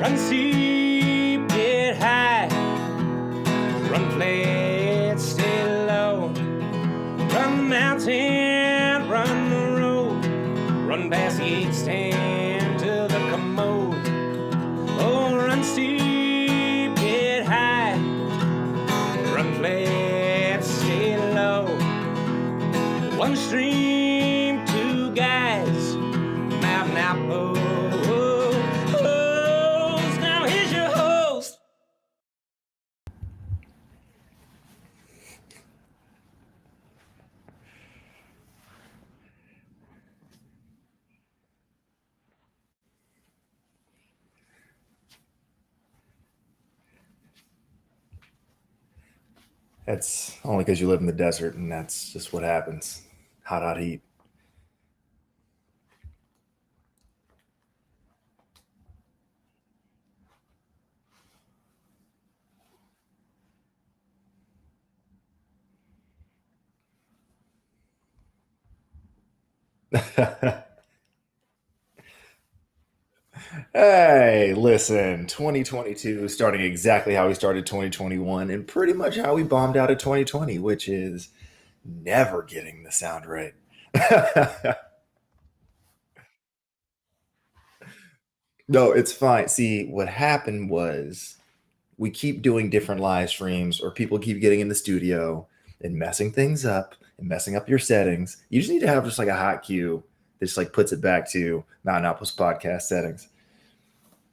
Run steep, get high. Run flat, stay low. Run the mountain, run the road. Run past the 8-stand to the commode. Oh, run steep, get high. Run flat, stay low. One stream, two guys. Mountain Outpost. Now here's your host. That's only because you live in the desert, and that's just what happens. Hot heat. Hey, listen, 2022 starting exactly how we started 2021 and pretty much how we bombed out of 2020, which is never getting the sound right. No, it's fine. See, what happened was we keep doing different live streams, or people keep getting in the studio and messing things up and messing up your settings. You just need to have just like a hot cue that just like puts it back to Mountain Outpost podcast settings.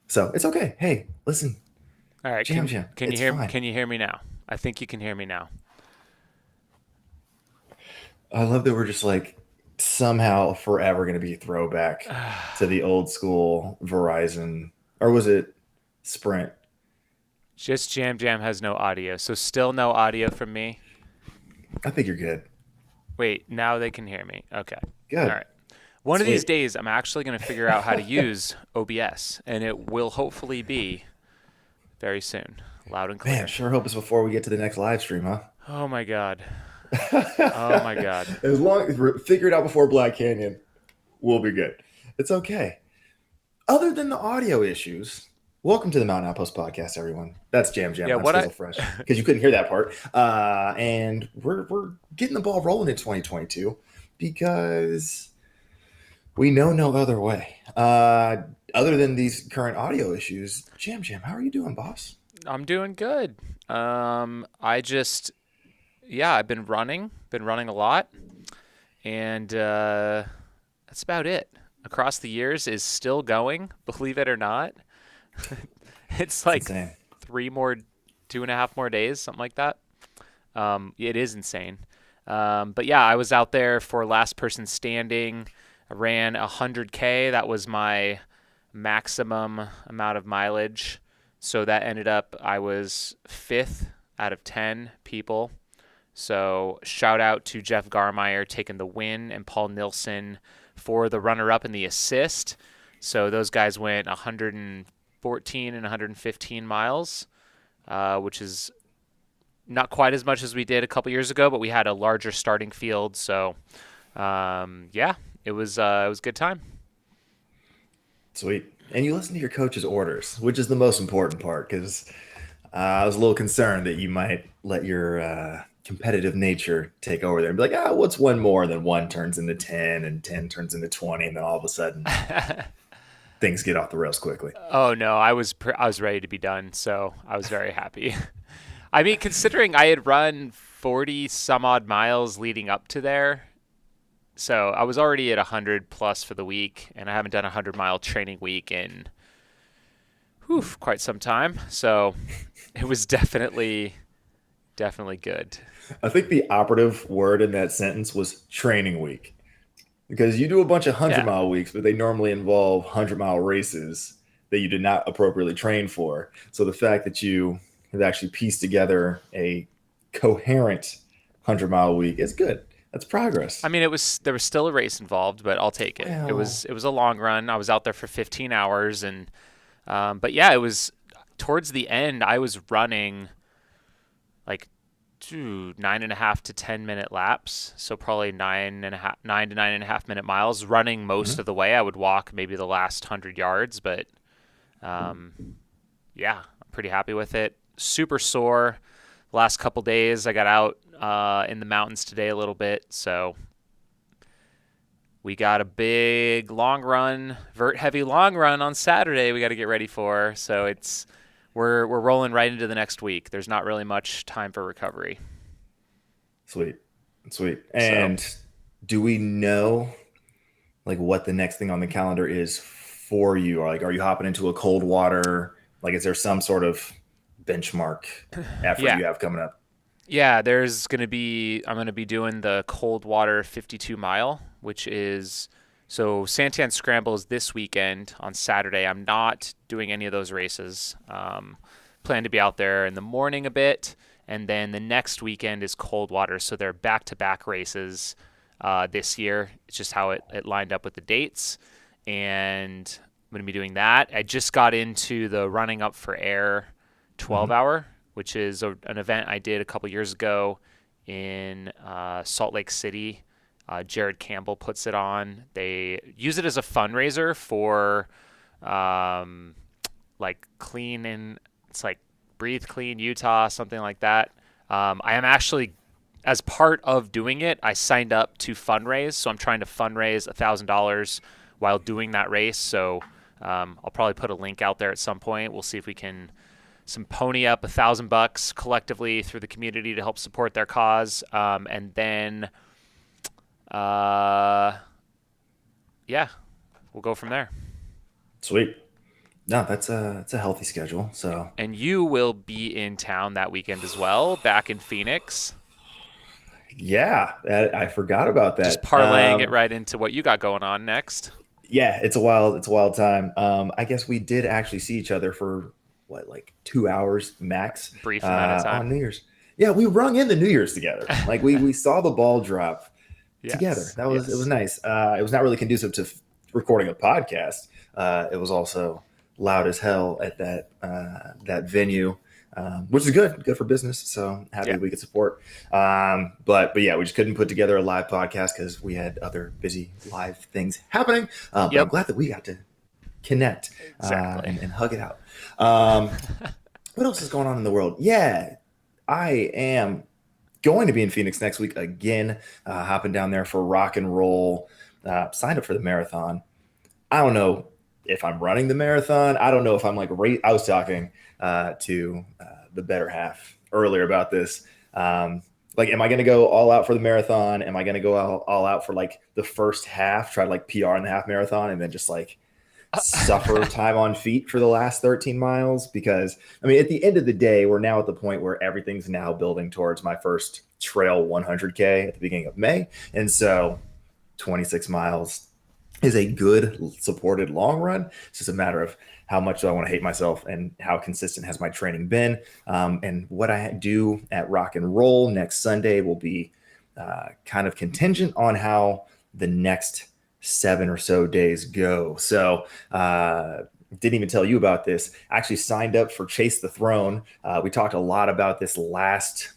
So it's okay. Hey, listen, All right, jam. can you It's hear fine. can you hear me now? I think you can hear me now. I love that we're just like somehow forever going to be throwback to the old school Verizon, or was it Sprint? Just Jam has no audio, so still no audio from me. I think you're good. Wait, now they can hear me. Okay. All Good. right. One of these Sweet. days, I'm actually going to figure out how to use OBS, and it will hopefully be very soon, loud and Man, clear. sure hope it's before we get to the next live stream, huh? Oh my God. Oh my God. As long as we figure it out before Black Canyon, we'll be good. It's okay. Other than the audio issues, welcome to the Mountain Outpost podcast, everyone. That's Jam. Yeah, I'm what I Fizzle Fresh because you couldn't hear that part. And we're getting the ball rolling in 2022 because we know no other way. Other than these current audio issues, Jam, how are you doing, boss? I'm doing good. I just I've been running a lot, and that's about it. Across the years is still going, believe it or not. It's It's like insane. 2.5 more days, something like that. It is insane. But yeah, I was out there for last person standing. I ran 100K. That was my maximum amount of mileage. So that ended up, I was fifth out of 10 people. So shout out to Jeff Garmeyer taking the win and Paul Nilsson for the runner up and the assist. So those guys went 114 and 115 miles, which is not quite as much as we did a couple years ago, but we had a larger starting field. So yeah, it was a good time. Sweet. And you listen to your coach's orders, which is the most important part because I was a little concerned that you might let your competitive nature take over there and be like, what's one more? Then one turns into 10 and 10 turns into 20. And then all of a sudden things get off the rails quickly. Oh no, I was ready to be done, so I was very happy. I mean, considering I had run 40 some odd miles leading up to there, so I was already at 100 plus for the week, and I haven't done a 100-mile training week in quite some time. So it was definitely good. I think the operative word in that sentence was training week because you do a bunch of 100 Yeah. mile weeks, but they normally involve 100-mile races that you did not appropriately train for. So the fact that you have actually pieced together a coherent 100-mile week is good. That's progress. I mean, there was still a race involved, but I'll take it. Well, It was a long run. I was out there for 15 hours, and but yeah, it was towards the end. I was running like 9.5 to 10 minute laps, so probably 9 to 9.5 minute miles. Running most mhm. of the way, I would walk maybe the last 100 yards, but Yeah, I'm pretty happy with it. Super sore. Last couple days, I got out in the mountains today a little bit, so we got a big long run, vert heavy long run on Saturday. We got to get ready for. So we're rolling right into the next week. There's not really much time for recovery. Sweet. Sweet. So And do we know like what the next thing on the calendar is for you? Or like, are you hopping into a cold water? Like, is there some sort of benchmark effort yeah, you have coming up? yeah. I'm gonna be doing the cold water 52 mile, which is so Santan Scramble is this weekend on Saturday. I'm not doing any of those races. Plan to be out there in the morning a bit, and then the next weekend is cold water. So they're back-to-back races this year. It's just how it lined up with the dates, and I'm going to be doing that. I just got into the Running Up for Air Hmm. 12 hour, which is an event I did a couple years ago in Salt Lake City. Jared Campbell puts it on. They use it as a fundraiser for um, like clean and it's like Breathe Clean Utah, something like that. I am actually, as part of doing it, I signed up to fundraise. So I'm trying to fundraise $1,000 while doing that race. So I'll probably put a link out there at some point. We'll see if we can some pony up $1,000 collectively through the community to help support their cause. And then, uh, yeah, we'll go from there. Sweet. No, that's a healthy schedule. So And you will be in town that weekend as well, back in Phoenix. yeah, I forgot about Just that. parlaying it right into what you got going on next. Yeah, it's a wild time. I guess we did actually see each other for what, like 2 hours max, Brief amount of on time. New Year's. Yeah, we rung in the New Year's together. Like we saw the ball drop together. Yes, It was yes. nice. It was not really conducive to recording a podcast. It was also loud as hell at that venue, which is good for business. So happy Yeah. that we could support. But yeah, we just couldn't put together a live podcast because we had other busy live things happening. But I'm Yep. glad that we got to connect Exactly. and hug it out. Um, what else is going on in the world? Yeah, I am going to be in Phoenix next week again, hopping down there for rock and roll. Signed up for the marathon. I don't know if I'm running the marathon. I don't know if I'm like I was talking to the better half earlier about this. Like, am I going to go all out for the marathon? Am I going to go all out for like the first half, try to like PR in the half marathon, and then just like suffer time on feet for the last 13 miles? Because I mean, at the end of the day, we're now at the point where everything's now building towards my first trail 100K at the beginning of May. And so 26 miles is a good supported long run. It's just a matter of how much do I want to hate myself and how consistent has my training been. And what I do at Rock and Roll next Sunday will be kind of contingent on how the next 7 or so days go. So, didn't even tell you about this. I actually signed up for Chase the Throne. We talked a lot about this last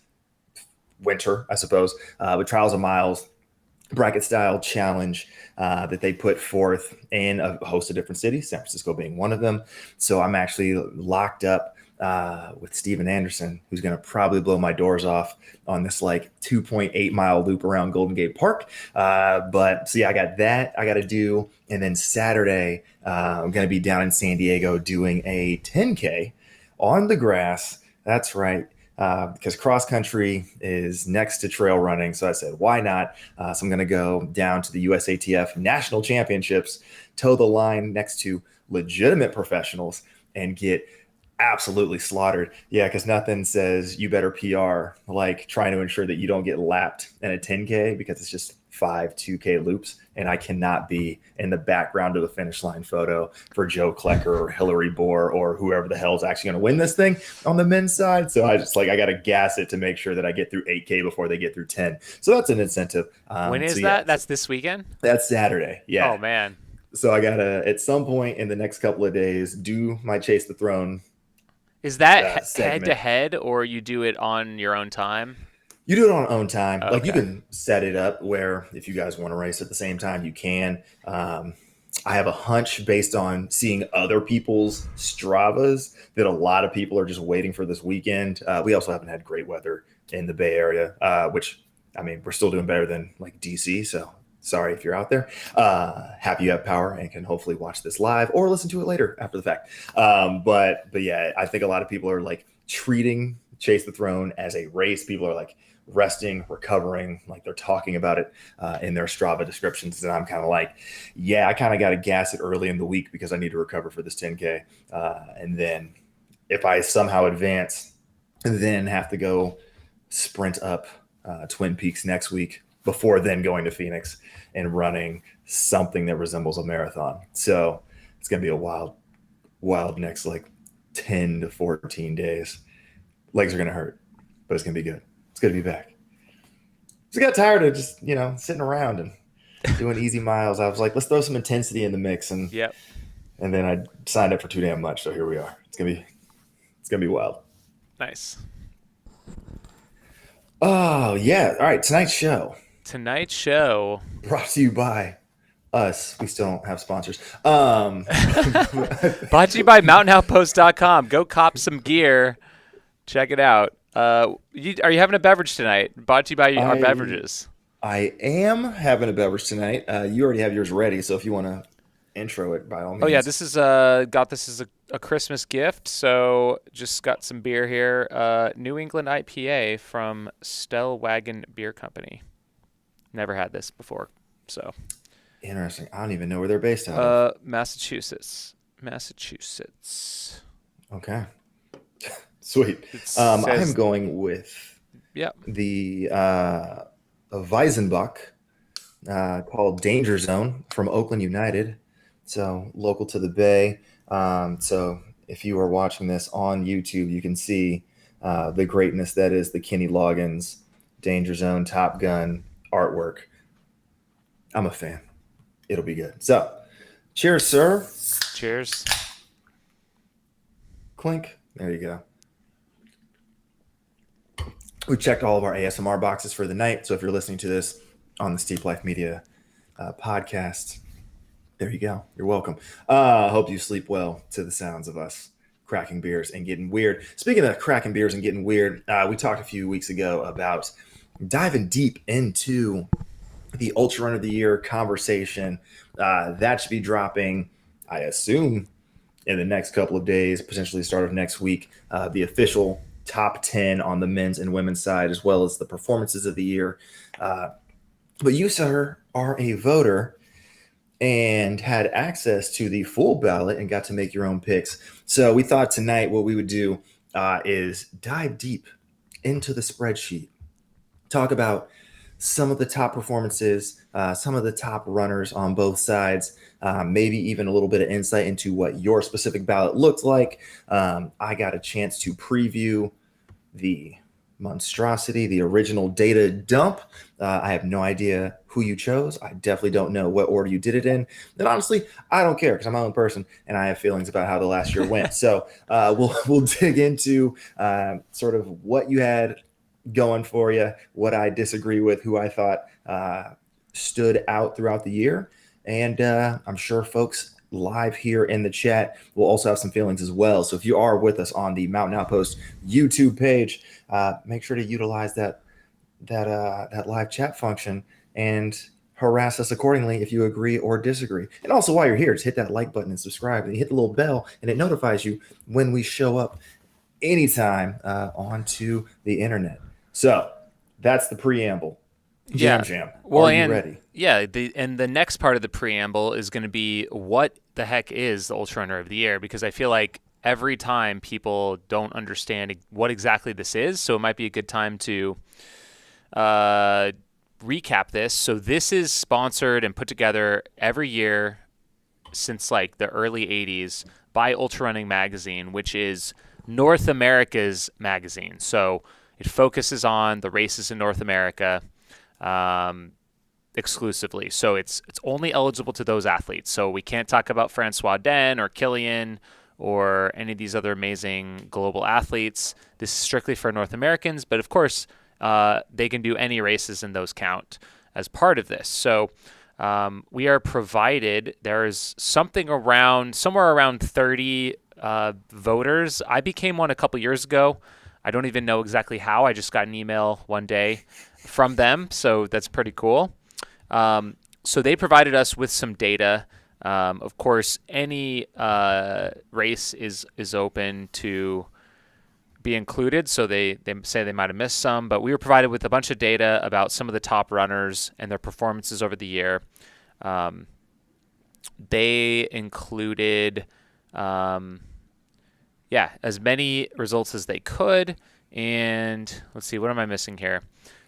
winter, I suppose, with Trials of Miles bracket style challenge that they put forth in a host of different cities, San Francisco being one of them. So I'm actually locked up with Steven Anderson, who's going to probably blow my doors off on this like 2.8 mile loop around Golden Gate Park. But so yeah, I got that I got to do. And then Saturday, I'm going to be down in San Diego doing a 10K on the grass. That's right. Because cross country is next to trail running. So I said, why not? So I'm going to go down to the USATF National Championships, toe the line next to legitimate professionals, and get absolutely slaughtered. Yeah, because nothing says you better PR like trying to ensure that you don't get lapped in a 10K, because it's just 5 2K loops. And I cannot be in the background of the finish line photo for Joe Klecker or Hillary Bohr or whoever the hell is actually going to win this thing on the men's side. So I just I got to gas it to make sure that I get through 8K before they get through 10. So that's an incentive. When is So yeah, that? That's this weekend? that's Saturday. Oh Yeah. man. So I got to, at some point in the next couple of days, do my Chase the Throne Is that head to segment. head or you do it on your own time? You do it on own time. Like, you Okay. can set it up where if you guys want to race at the same time, you can. I have a hunch based on seeing other people's Stravas that a lot of people are just waiting for this weekend. We also haven't had great weather in the Bay Area, which, I mean, we're still doing better than like DC. So sorry if you're out there. Happy you have power and can hopefully watch this live or listen to it later after the fact. But yeah, I think a lot of people are like treating Chase the Throne as a race. People are like resting, recovering, like they're talking about it in their Strava descriptions. And I'm kind of like, yeah, I kind of got to gas it early in the week because I need to recover for this 10K. And then if I somehow advance, then have to go sprint up Twin Peaks next week before then going to Phoenix and running something that resembles a marathon. So it's going to be a wild next like 10 to 14 days. Legs are going to hurt, but it's going to be good. It's good to be back. Just got tired of just, sitting around and doing easy miles. I was like, let's throw some intensity in the mix. And then I signed up for too damn much. So here we are. It's going to be wild. Nice. Oh, yeah. All right. Tonight's show brought to you by us. We still don't have sponsors. Brought to you by MountainOutpost.com. Go cop some gear. Check it out. Are you having a beverage tonight? Brought to you by our beverages. I am having a beverage tonight. You already have yours ready, so if you want to intro it, by all means. Oh yeah, this is got this as a Christmas gift. So just got some beer here. New England IPA from Stellwagen Beer Company. Never had this before, so interesting. I don't even know where they're based out of. Massachusetts. Okay. Sweet. I'm going with the Weizenbach called Danger Zone from Oakland United. So local to the Bay. So if you are watching this on YouTube, you can see the greatness that is the Kenny Loggins Danger Zone Top Gun artwork. I'm a fan. It'll be good. So cheers, sir. Cheers. Clink. There you go. We checked all of our ASMR boxes for the night. So if you're listening to this on the Steep Life Media podcast, there you go. You're welcome. Hope you sleep well to the sounds of us cracking beers and getting weird. Speaking of cracking beers and getting weird, we talked a few weeks ago about diving deep into the Ultra Run of the Year conversation. That should be dropping, I assume, in the next couple of days, potentially start of next week. The official top 10 on the men's and women's side, as well as the performances of the year. But you, sir, are a voter and had access to the full ballot and got to make your own picks. So we thought tonight what we would do is dive deep into the spreadsheet, talk about some of the top performances, some of the top runners on both sides, maybe even a little bit of insight into what your specific ballot looked like. I got a chance to preview the monstrosity, the original data dump. I have no idea who you chose. I definitely don't know what order you did it in. And honestly, I don't care because I'm my own person and I have feelings about how the last year went. So we'll dig into sort of what you had going for you, what I disagree with, who I thought stood out throughout the year. And I'm sure folks live here in the chat will also have some feelings as well. So if you are with us on the Mountain Outpost YouTube page, make sure to utilize that live chat function and harass us accordingly if you agree or disagree. And also while you're here, just hit that like button and subscribe and you hit the little bell and it notifies you when we show up anytime onto the internet. So that's the preamble. Jam. Well, are you ready? Yeah, the next part of the preamble is going to be what the heck is the Ultra Runner of the Year, because I feel like every time people don't understand what exactly this is, so it might be a good time to recap this. So this is sponsored and put together every year since like the early 80s by Ultra Running Magazine, which is North America's magazine. So it focuses on the races in North America exclusively. So it's only eligible to those athletes. So we can't talk about Francois Den or Killian or any of these other amazing global athletes. This is strictly for North Americans, but of course they can do any races and those count as part of this. So We are provided, there's somewhere around 30 voters. I became one a couple years ago. I don't even know exactly how. I just got an email one day from them, so that's pretty cool. So they provided us with some data. Of course, any race is open to be included, so they say they might have missed some, but we were provided with a bunch of data about some of the top runners and their performances over the year. They included, as many results as they could. And let's see, what am I missing here?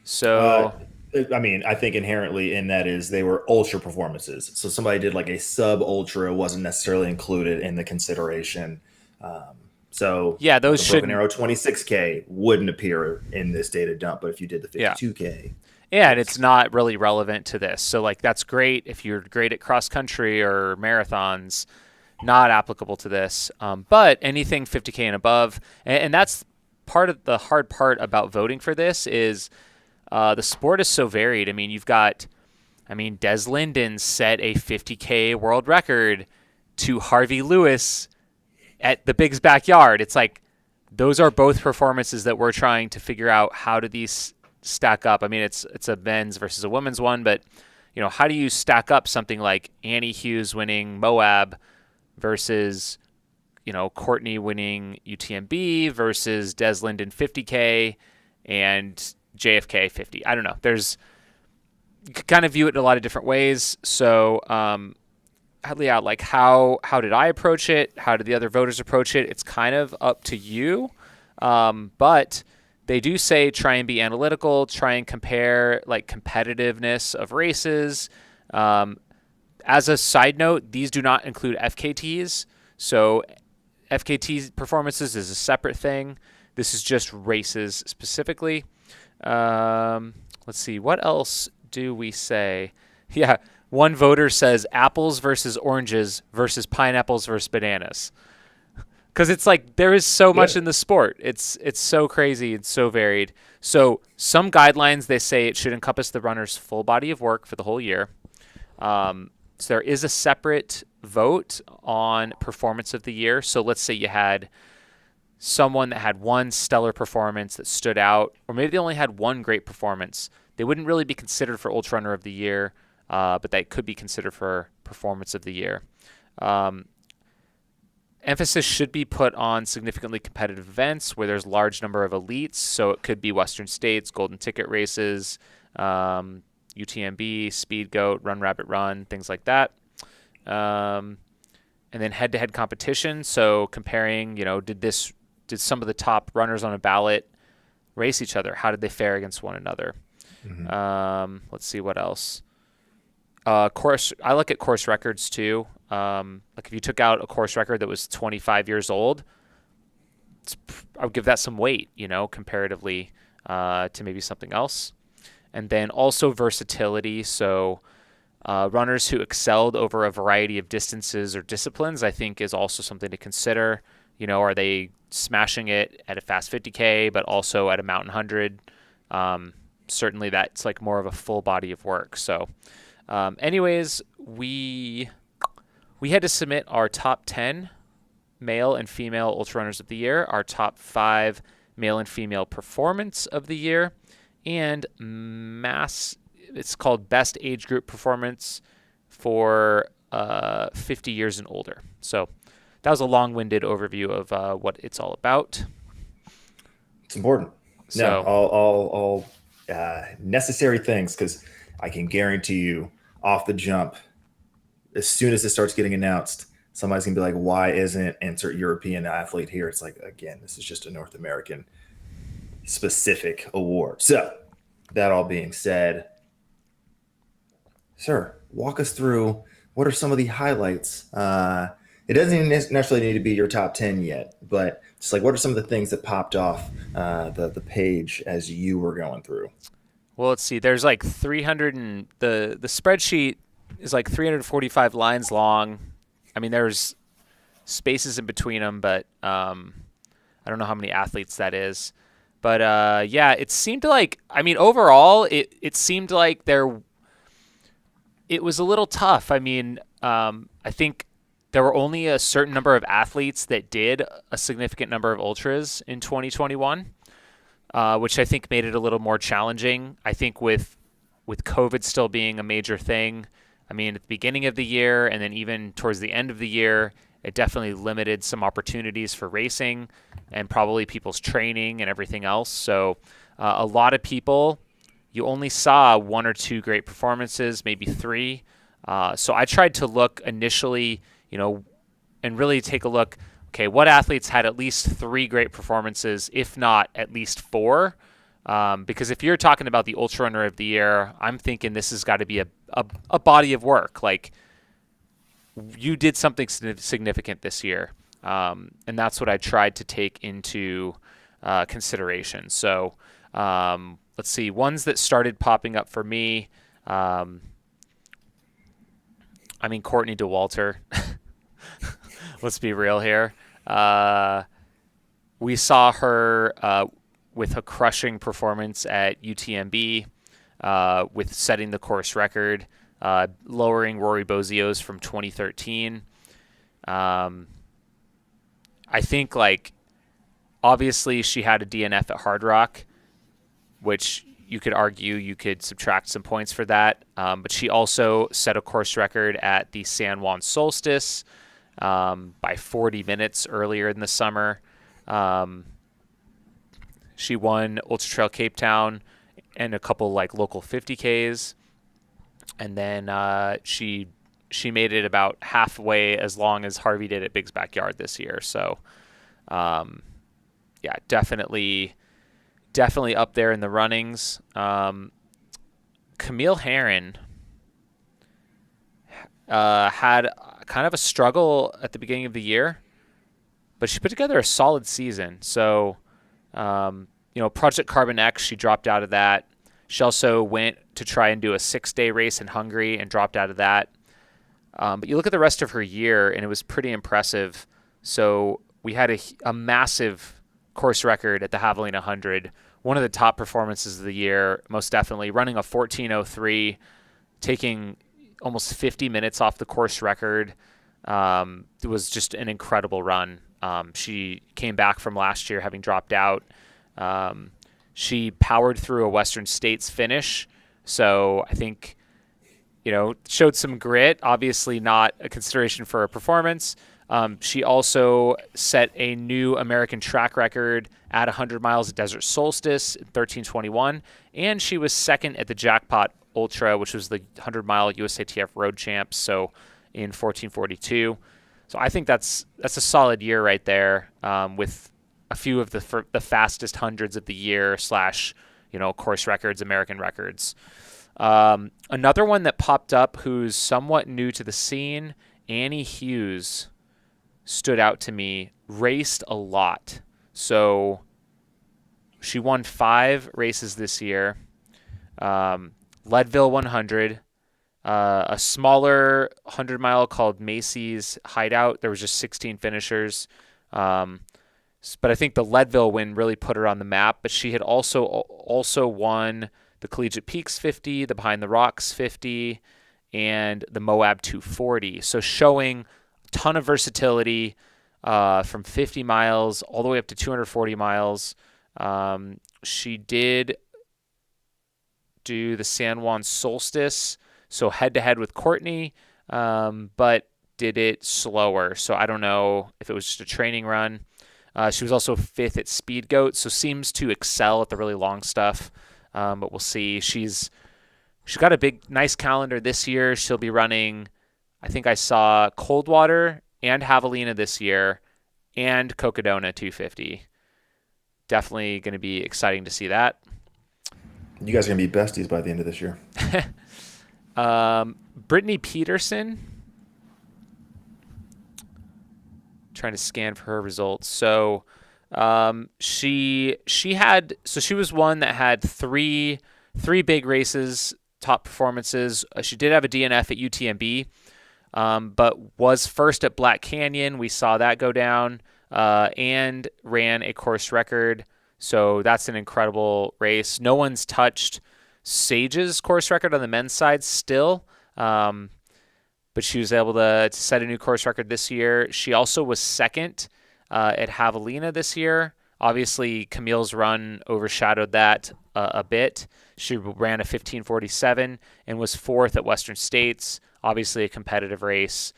So, I think inherently in that is they were ultra performances. So somebody did like a sub ultra wasn't necessarily included in the consideration. So yeah, those the Broken Arrow 26K wouldn't appear in this data dump, but if you did the 52K. Yeah, and it's not really relevant to this. So like that's great if you're great at cross country or marathons, not applicable to this. But anything 50K and above, and that's part of the hard part about voting for this is the sport is so varied. I mean, Des Linden set a 50K world record to Harvey Lewis at the Big's backyard. It's like those are both performances that we're trying to figure out how do these stack up. I mean, it's a men's versus a women's one, but how do you stack up something like Annie Hughes winning Moab versus Courtney winning UTMB versus Des Linden 50K and JFK 50. I don't know. You can kind of view it in a lot of different ways. So, like how did I approach it? How did the other voters approach it? It's kind of up to you. But they do say try and be analytical, try and compare like competitiveness of races. As a side note, these do not include FKTs. So FKT performances is a separate thing. This is just races specifically. Let's see. What else do we say? Yeah. One voter says apples versus oranges versus pineapples versus bananas. Because it's like there is so much in the sport. It's so crazy. It's so varied. So some guidelines, they say it should encompass the runner's full body of work for the whole year. So there is a separate vote on performance of the year. So let's say you had someone that had one stellar performance that stood out, or maybe they only had one great performance. They wouldn't really be considered for Ultra Runner of the Year, but they could be considered for Performance of the Year. Emphasis should be put on significantly competitive events where there's a large number of elites. So it could be Western States, Golden Ticket races, UTMB, Speed Goat, Run Rabbit Run, things like that. And then head-to-head competition. So comparing, did some of the top runners on a ballot race each other? How did they fare against one another? Mm-hmm. Let's see what else. Course. I look at course records too. Like if you took out a course record that was 25 years old, I would give that some weight, comparatively to maybe something else. And then also versatility. So runners who excelled over a variety of distances or disciplines, I think is also something to consider. Are they smashing it at a fast 50K, but also at a mountain 100? Certainly that's like more of a full body of work. So anyways, we had to submit our top 10 male and female ultra runners of the year, our top 5 male and female performance of the year, and it's called best age group performance for 50 years and older. So that was a long-winded overview of what it's all about. It's important. So, no, all necessary things, because I can guarantee you off the jump, as soon as it starts getting announced, somebody's gonna be like, why isn't insert European athlete here? It's like, again, this is just a North American specific award. So that all being said, sir, walk us through what are some of the highlights. It doesn't even necessarily need to be your top 10 yet, but just like what are some of the things that popped off the page as you were going through? Well, let's see. There's like 300 and the spreadsheet is like 345 lines long. I mean, there's spaces in between them, but I don't know how many athletes that is. But yeah, it seemed like, overall, it seemed like It was a little tough. I mean, I think there were only a certain number of athletes that did a significant number of ultras in 2021, which I think made it a little more challenging. I think with COVID still being a major thing, I mean, at the beginning of the year and then even towards the end of the year, it definitely limited some opportunities for racing and probably people's training and everything else. So a lot of people, you only saw one or two great performances, maybe three. So I tried to look initially, and really take a look, okay, what athletes had at least three great performances, if not at least four? Because if you're talking about the ultra runner of the year, I'm thinking this has got to be a body of work. Like, you did something significant this year. And that's what I tried to take into consideration. So let's see, ones that started popping up for me. I mean, Courtney DeWalter. Let's be real here. We saw her with a crushing performance at UTMB, with setting the course record, lowering Rory Bozio's from 2013. I think, obviously she had a DNF at Hard Rock, which you could argue you could subtract some points for that. But she also set a course record at the San Juan Solstice by 40 minutes earlier in the summer. She won Ultra Trail Cape Town and a couple local 50Ks. And then she made it about halfway as long as Harvey did at Big's Backyard this year. So, yeah, definitely up there in the runnings. Camille Herron had kind of a struggle at the beginning of the year, but she put together a solid season. So, Project Carbon X, she dropped out of that. She also went to try and do a 6-day race in Hungary and dropped out of that. But you look at the rest of her year, and it was pretty impressive. So we had a massive course record at the Javelina 100, one of the top performances of the year, most definitely, running a 14:03, taking almost 50 minutes off the course record. It was just an incredible run. She came back from last year having dropped out. She powered through a Western States finish. So I think, showed some grit, obviously not a consideration for her performance. She also set a new American track record at 100 miles at Desert Solstice in 13:21. And she was second at the Jackpot Ultra, which was the 100-mile USATF Road Champs, so in 14:42. So I think that's a solid year right there, with a few of the fastest hundreds of the year / course records, American records. Another one that popped up who's somewhat new to the scene, Annie Hughes, stood out to me, raced a lot. So she won 5 races this year. Leadville 100, a smaller 100-mile called Macy's Hideout. There was just 16 finishers. But I think the Leadville win really put her on the map. But she had also won the Collegiate Peaks 50, the Behind the Rocks 50, and the Moab 240. So showing a ton of versatility from 50 miles all the way up to 240 miles. She did do the San Juan Solstice, so head-to-head with Courtney, but did it slower. So I don't know if it was just a training run. She was also 5th at Speed Goat, so seems to excel at the really long stuff. But we'll see. She's got a nice calendar this year. She'll be running, I think I saw Coldwater and Javelina this year, and Cocodona 250. Definitely going to be exciting to see that. You guys are going to be besties by the end of this year. Brittany Peterson. Trying to scan for her results. So she was one that had three big races, top performances. She did have a DNF at UTMB, but was first at Black Canyon. We saw that go down, and ran a course record. So that's an incredible race. No one's touched Sage's course record on the men's side still. Um, but she was able to set a new course record this year. She also was second at Javelina this year. Obviously, Camille's run overshadowed that a bit. She ran a 15:47 and was fourth at Western States. Obviously, a competitive race,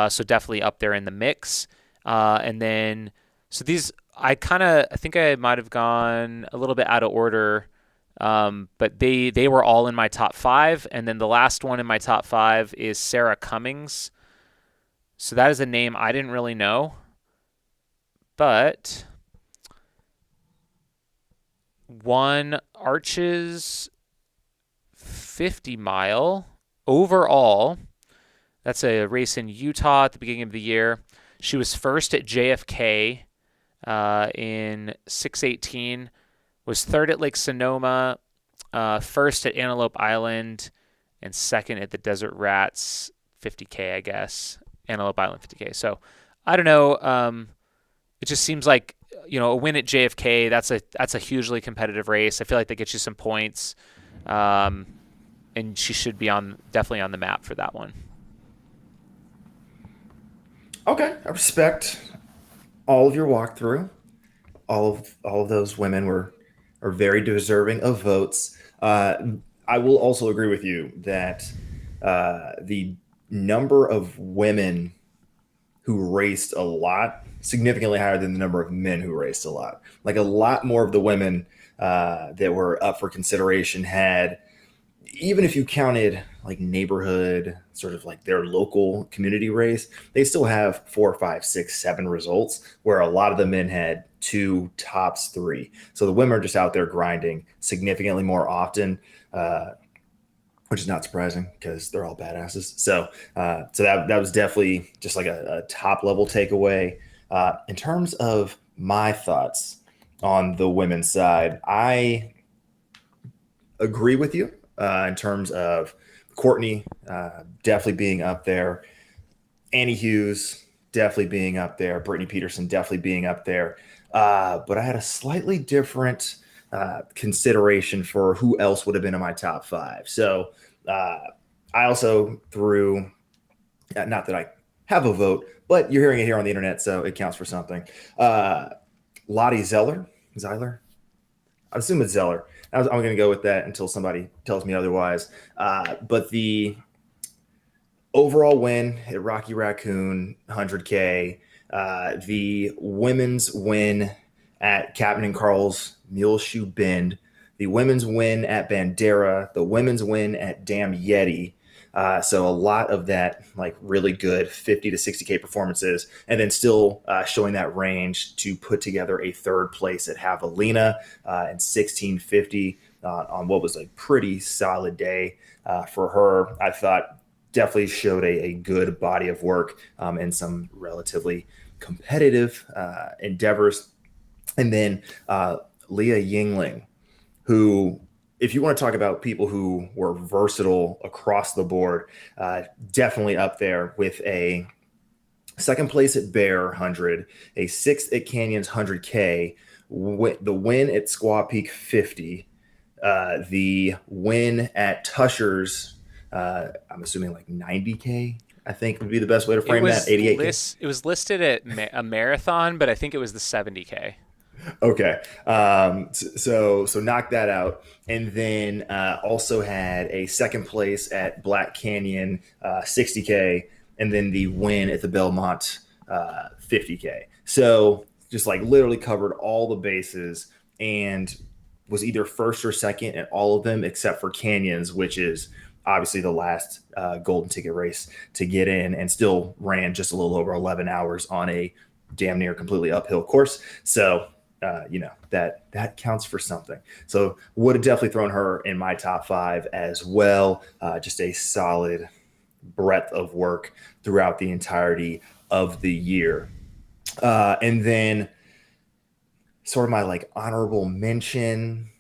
so definitely up there in the mix. And then, so these, I think I might have gone a little bit out of order, but they were all in my top five. And then the last one in my top five is Sarah Cummings. So that is a name I didn't really know, but won Arches 50 mile overall. That's a race in Utah at the beginning of the year. She was first at JFK in 6:18, was third at Lake Sonoma, first at Antelope Island, and second at the Desert Rats 50K, I guess. Antelope Island 50K. So I don't know. It just seems like, a win at JFK, that's a hugely competitive race. I feel like that gets you some points. And she should be definitely on the map for that one. Okay, I respect all of your walkthrough. All of those women are very deserving of votes. I will also agree with you that the number of women who raced a lot significantly higher than the number of men who raced a lot. Like a lot more of the women that were up for consideration had, even if you counted like neighborhood, sort of like their local community race, they still have 4, 5, 6, 7 results, where a lot of the men had 2, tops 3. So the women are just out there grinding significantly more often, which is not surprising because they're all badasses. So that was definitely just like a top level takeaway. In terms of my thoughts on the women's side, I agree with you in terms of Courtney definitely being up there, Annie Hughes definitely being up there, Brittany Peterson definitely being up there. But I had a slightly different consideration for who else would have been in my top 5. So I also threw, not that I have a vote, but you're hearing it here on the internet, so it counts for something. Lottie Zeiler. I assume it's Zeller. I'm going to go with that until somebody tells me otherwise. But the overall win at Rocky Raccoon 100K, the women's win at Captain and Carl's Muleshoe Bend, the women's win at Bandera, the women's win at Damn Yeti. So a lot of that, like really good 50 to 60K performances, and then still showing that range to put together a third place at Javelina in 1650 on what was a pretty solid day for her. I thought definitely showed a good body of work in some relatively competitive endeavors. And then Leah Yingling, who, if you want to talk about people who were versatile across the board, definitely up there with a second place at Bear 100, a 6th at Canyons 100K, the win at Squaw Peak 50, the win at Tusher's, I'm assuming like 90K, I think would be the best way to frame that, 88K. It was listed at a marathon, but I think it was the 70K. Okay. So knock that out. And then also had a second place at Black Canyon 60K, and then the win at the Belmont 50K. So just like literally covered all the bases and was either first or second at all of them except for Canyons, which is obviously the last golden ticket race to get in, and still ran just a little over 11 hours on a damn near completely uphill course. So that counts for something. So would have definitely thrown her in my top 5 as well. Just a solid breadth of work throughout the entirety of the year. And then sort of my like honorable mention,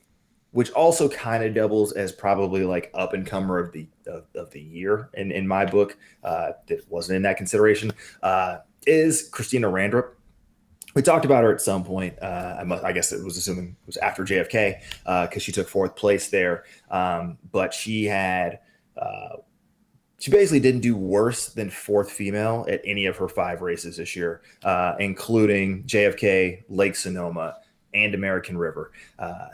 which also kind of doubles as probably like up and comer of the year in my book, that wasn't in that consideration, is Christina Randrup. We talked about her at some point. I guess it was after JFK because she took 4th place there. But she had she basically didn't do worse than fourth female at any of her 5 races this year, including JFK, Lake Sonoma, and American River.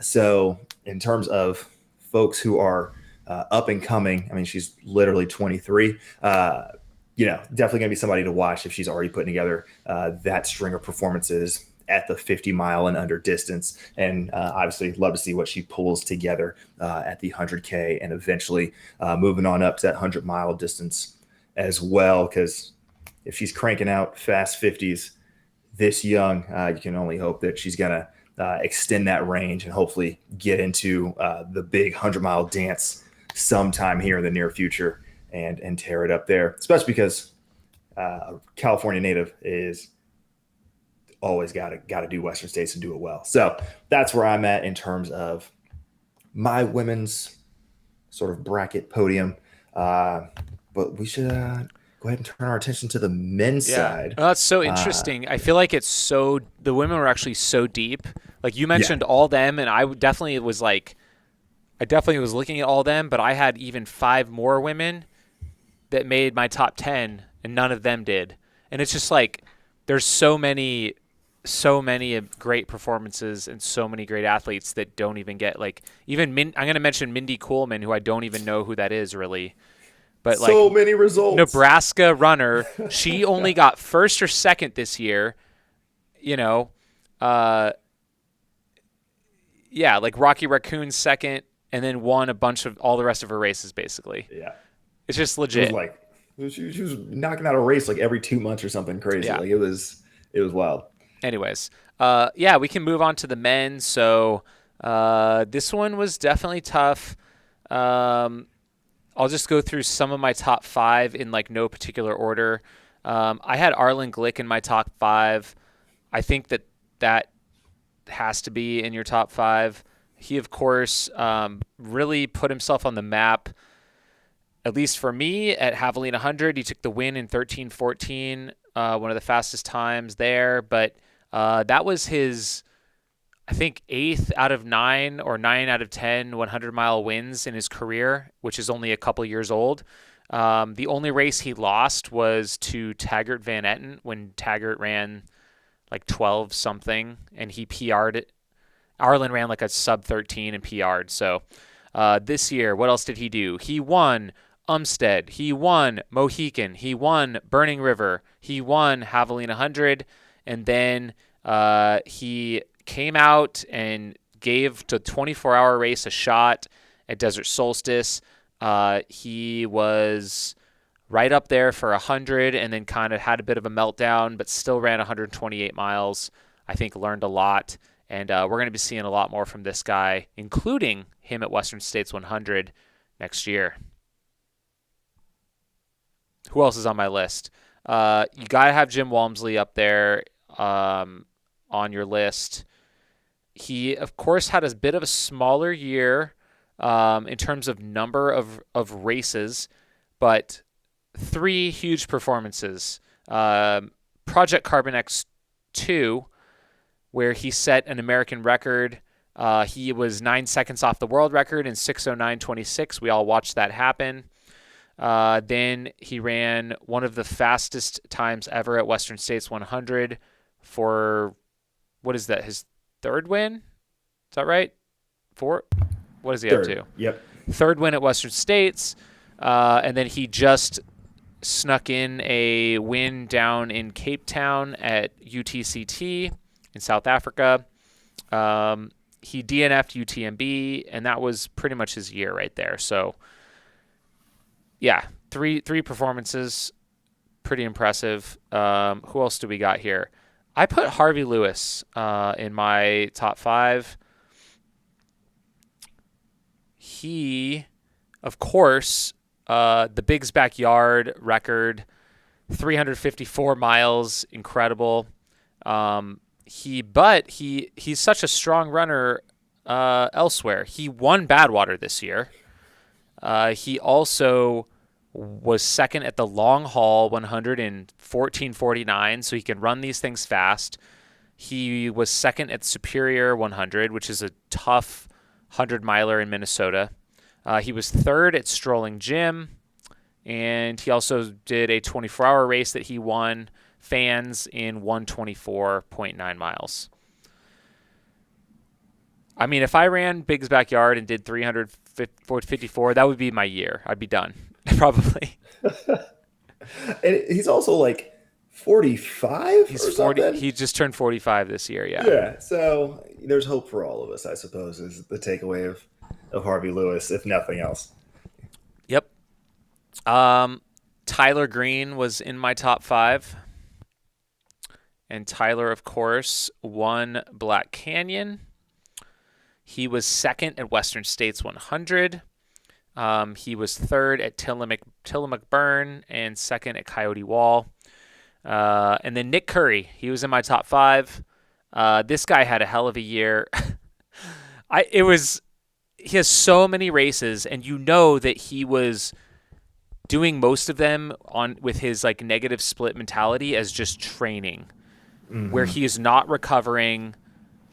So, in terms of folks who are up and coming, I mean, she's literally 23. Definitely going to be somebody to watch if she's already putting together that string of performances at the 50 mile and under distance. And obviously love to see what she pulls together at the 100K and eventually moving on up to that 100-mile distance as well. Because if she's cranking out fast 50s this young, you can only hope that she's going to extend that range and hopefully get into the big 100-mile dance sometime here in the near future and tear it up there, especially because California native is always got to do Western States and do it well. So that's where I'm at in terms of my women's sort of bracket podium. But we should go ahead and turn our attention to the men's side. Oh, that's so interesting. I feel like the women were actually so deep. Like you mentioned all them, and I definitely was looking at all them, but I had even 5 more women that made my top 10 and none of them did. And it's just like, there's so many great performances and so many great athletes that don't even get I'm going to mention Mindy Coleman, who I don't even know who that is really. But so many results. Nebraska runner, she only got first or second this year, Rocky Raccoon's second and then won a bunch of all the rest of her races basically. Yeah. It's just legit. She was knocking out a race every 2 months or something crazy. Yeah. It was wild. Anyways, we can move on to the men. So this one was definitely tough. I'll just go through some of my top 5 in no particular order. I had Arlen Glick in my top 5. I think that has to be in your top 5. He, of course, really put himself on the map, at least for me, at Javelina 100. He took the win in 13:14, one of the fastest times there. But that was his, I think, 8th out of 9 or 9 out of 10 100-mile wins in his career, which is only a couple years old. The only race he lost was to Taggart Van Etten when Taggart ran 12-something, and he PR'd it. Arlen ran a sub 13 and PR'd. So this year, what else did he do? He won Umstead. He won Mohican. He won Burning River. He won Javelina 100. And then he came out and gave the 24-hour race a shot at Desert Solstice. He was right up there for 100 and then kind of had a bit of a meltdown, but still ran 128 miles. I think learned a lot. And we're going to be seeing a lot more from this guy, including him at Western States 100 next year. Who else is on my list? You got to have Jim Walmsley up there on your list. He, of course, had a bit of a smaller year in terms of number of races, but 3 huge performances. Project Carbon X2, where he set an American record. He was 9 seconds off the world record in 6:09:26. We all watched that happen. Then he ran one of the fastest times ever at Western States 100 for, what is that, his 3rd win? Is that right? 4? What is he up to? Yep. 3rd win at Western States. And then he just snuck in a win down in Cape Town at UTCT in South Africa. He DNF'd UTMB, and that was pretty much his year right there. So, yeah, three performances, pretty impressive. Who else do we got here? I put Harvey Lewis in my top 5. He, of course, the Big's Backyard record, 354 miles, incredible. He's such a strong runner elsewhere. He won Badwater this year. He also was second at the long haul 100 in 14:49, so he can run these things fast. He was second at Superior 100, which is a tough 100-miler in Minnesota. He was 3rd at Strolling Jim. And he also did a 24-hour race that he won fans in 124.9 miles. I mean, if I ran Big's Backyard and did 354, that would be my year. I'd be done, probably. And he's also like 45 He's or 40. something. He just turned 45 this year. Yeah. Yeah, so there's hope for all of us, I suppose, is the takeaway of Harvey Lewis, if nothing else. Yep. Tyler Green was in my top 5. And Tyler, of course, won Black Canyon. He was second at Western States 100. He was third at Tillamook Burn and second at Coyote Wall. And then Nick Curry, he was in my top 5. This guy had a hell of a year. He has so many races, and you know that he was doing most of them with his like negative split mentality as just training, where he is not recovering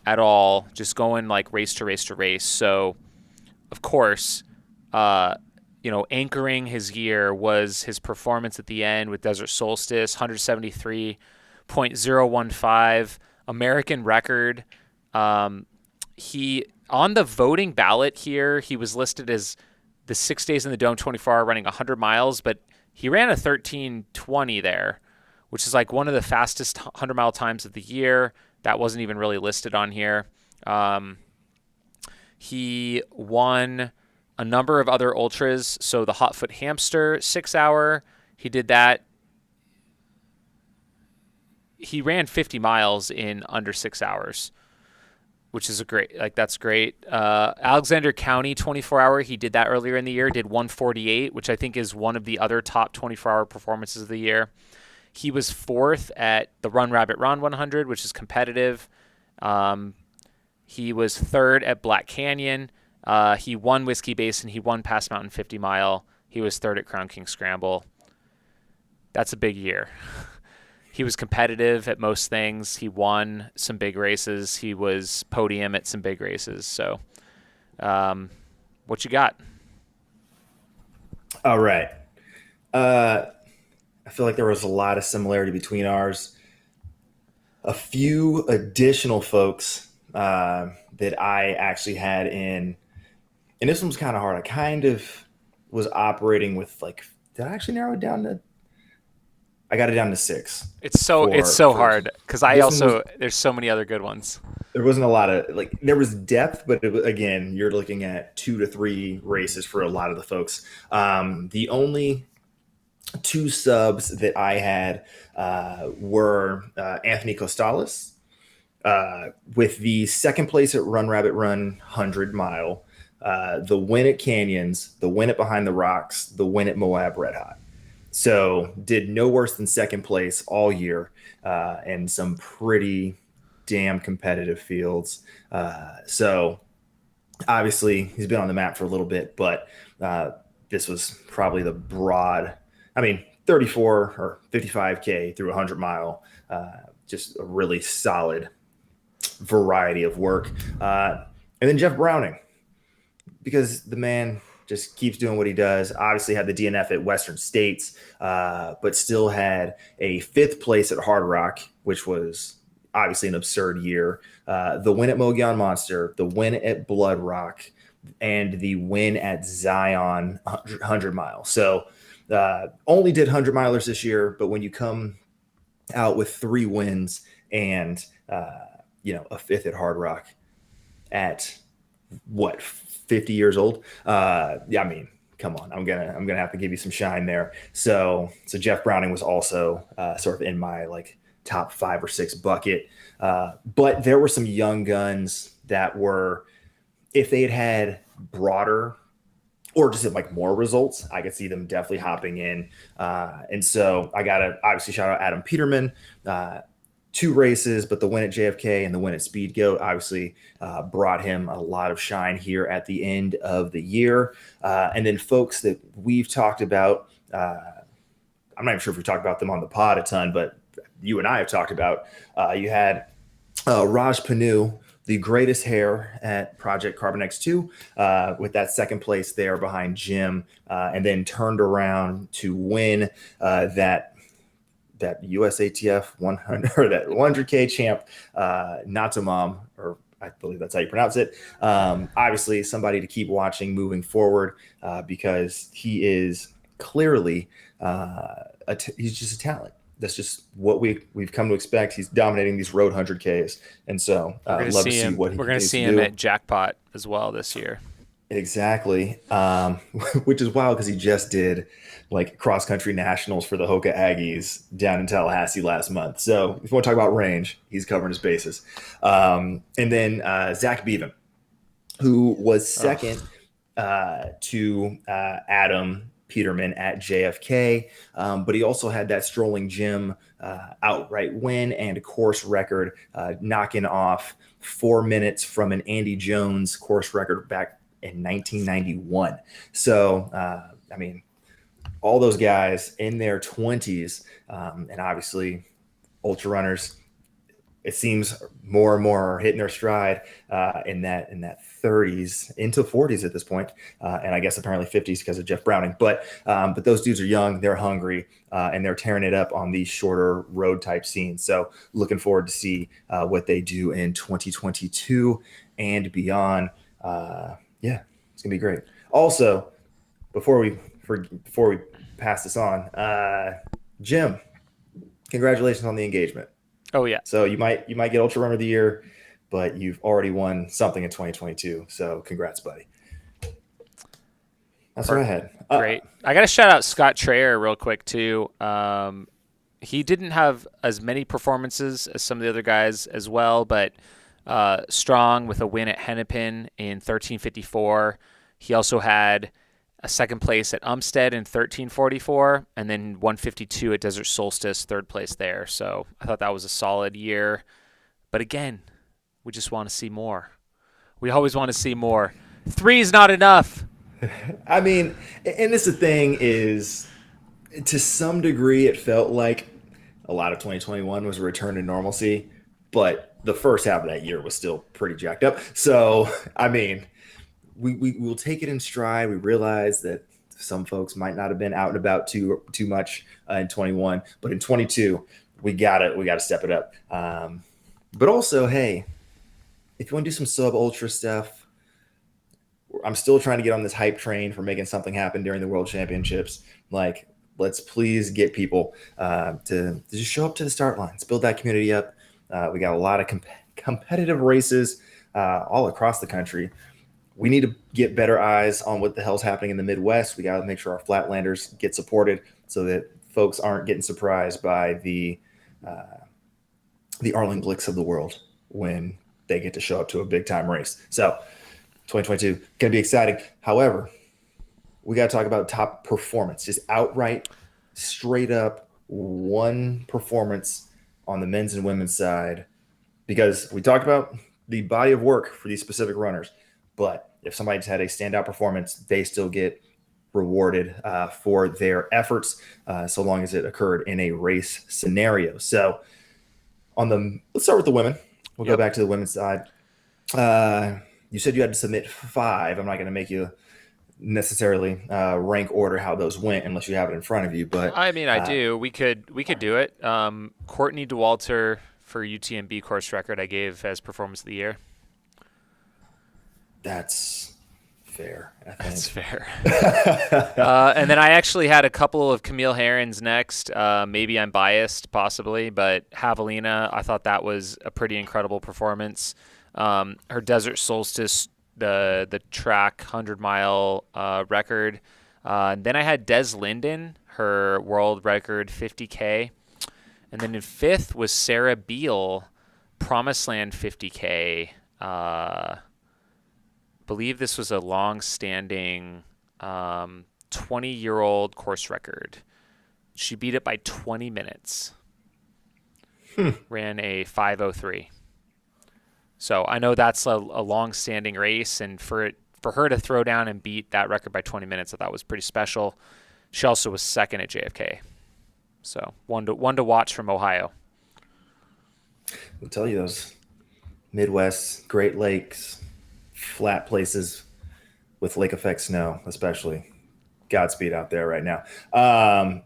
at all, just going like race to race to race. So, of course, anchoring his year was his performance at the end with Desert Solstice, 173.015 American record. He on the voting ballot here, he was listed as the 6 days in the Dome 24-hour running 100 miles, but he ran a 13:20 there, which is like one of the fastest 100-mile times of the year. That wasn't even really listed on here. He won a number of other ultras. So the Hotfoot Hamster 6-hour, he did that. He ran 50 miles in under 6 hours, which is that's great. Alexander County 24-hour, he did that earlier in the year, did 148, which I think is one of the other top 24-hour performances of the year. He was 4th at the Run Rabbit Run 100, which is competitive. He was 3rd at Black Canyon. He won Whiskey Basin. He won Pass Mountain 50 Mile. He was 3rd at Crown King Scramble. That's a big year. He was competitive at most things. He won some big races. He was podium at some big races. So, what you got? All right. I feel like there was a lot of similarity between ours. A few additional folks that I actually had in, and this one was kind of hard. I kind of was operating with did I actually narrow it down to? I got it down to 6. It's so hard because there's so many other good ones. There wasn't a lot of there was depth, but again, you're looking at 2 to 3 races for a lot of the folks. The only 2 subs that I had were Anthony Costales with the 2nd place at Run Rabbit Run 100 mile, the win at Canyons, the win at Behind the Rocks, the win at Moab Red Hot. So did no worse than 2nd place all year in some pretty damn competitive fields. So obviously he's been on the map for a little bit, but this was probably the broad, 34 or 55K through 100 mile, just a really solid variety of work. And then Jeff Browning, because the man just keeps doing what he does. Obviously had the DNF at Western States, but still had a 5th place at Hard Rock, which was obviously an absurd year. The win at Mogollon Monster, the win at Blood Rock, and the win at Zion 100 mile. So only did 100 milers this year, but when you come out with 3 wins and a 5th at Hard Rock at 50 years old. Come on, I'm gonna have to give you some shine there. So Jeff Browning was also sort of in my top 5 or 6 bucket. But there were some young guns that were, if they had broader or just more results, I could see them definitely hopping in. And so I gotta obviously shout out Adam Peterman. 2 races, but the win at JFK and the win at Speed Goat obviously brought him a lot of shine here at the end of the year. And then folks that we've talked about, I'm not even sure if we talked about them on the pod a ton, but you and I have talked about, you had Raj Panu the greatest hair at Project Carbon X2 with that second place there behind Jim, and then turned around to win that USATF 100 or that 100K champ, Natamam, or I believe that's how you pronounce it. Obviously, somebody to keep watching moving forward because he is clearly he's just a talent. That's just what we've come to expect. He's dominating these road 100Ks, and so love to see what he we're going to see him at Jackpot as well this year. Exactly, which is wild because he just did like cross country nationals for the Hoka Aggies down in Tallahassee last month. So if you want to talk about range, he's covering his bases. And then Zach Bevan, who was second to Adam Peterman at JFK, but he also had that Strolling Jim outright win and a course record, knocking off 4 minutes from an Andy Jones course record back in 1991. So, I mean, all those guys in their 20s, and obviously ultra runners, it seems more and more are hitting their stride in that 30s into 40s at this point, and I guess apparently 50s because of Jeff Browning. But those dudes are young, they're hungry, and they're tearing it up on these shorter road type scenes. So looking forward to see what they do in 2022 and beyond. Yeah, it's gonna be great. Also, before we pass this on, Jim, congratulations on the engagement. Oh yeah. So you might get Ultra Runner of the Year, but you've already won something in 2022. So congrats, buddy. That's what I had. Great. I got to shout out Scott Traer real quick too. He didn't have as many performances as some of the other guys as well, but strong with a win at Hennepin in 13:54. He also had a second place at Umstead in 13:44, and then 1:52 at Desert Solstice, third place there. So I thought that was a solid year. But again, we just want to see more. We always want to see more. 3 is not enough. I mean, and this the thing is, to some degree, it felt like a lot of 2021 was a return to normalcy, but the first half of that year was still pretty jacked up. So, I mean, we'll take it in stride. We realize that some folks might not have been out and about too much in 21, but in 22, we gotta step it up. But also, hey, if you want to do some sub ultra stuff, I'm still trying to get on this hype train for making something happen during the World Championships. Like, let's please get people to just show up to the start lines, build that community up. We got a lot of competitive races all across the country. We need to get better eyes on what the hell's happening in the Midwest. We got to make sure our flatlanders get supported so that folks aren't getting surprised by the Arlen Glicks of the world when they get to show up to a big time race. So 2022 going to be exciting. However, we got to talk about top performance, just outright, straight up one performance on the men's and women's side, because we talked about the body of work for these specific runners. But if somebody's had a standout performance, they still get rewarded for their efforts, so long as it occurred in a race scenario. So let's start with the women. We'll go back to the women's side. You said you had to submit 5. I'm not going to make you necessarily rank order how those went unless you have it in front of you. But I mean, I do. We could do it. Courtney DeWalter for UTMB course record I gave as performance of the year. That's fair. I think. That's fair. And then I actually had a couple of Camille Herons next. Maybe I'm biased, possibly, but Javelina, I thought that was a pretty incredible performance. Her Desert Solstice, the track 100-mile record. Then I had Des Linden, her world record 50K. And then in 5th was Sarah Beal, Promised Land 50K. Believe this was a long-standing 20-year-old course record. She beat it by 20 minutes. Ran a 5:03. So I know that's a long-standing race, and for her to throw down and beat that record by 20 minutes, I thought was pretty special. She also was second at JFK. So one to watch from Ohio. I'll tell you, Midwest, Great Lakes, flat places with lake effect snow, especially. Godspeed out there right now.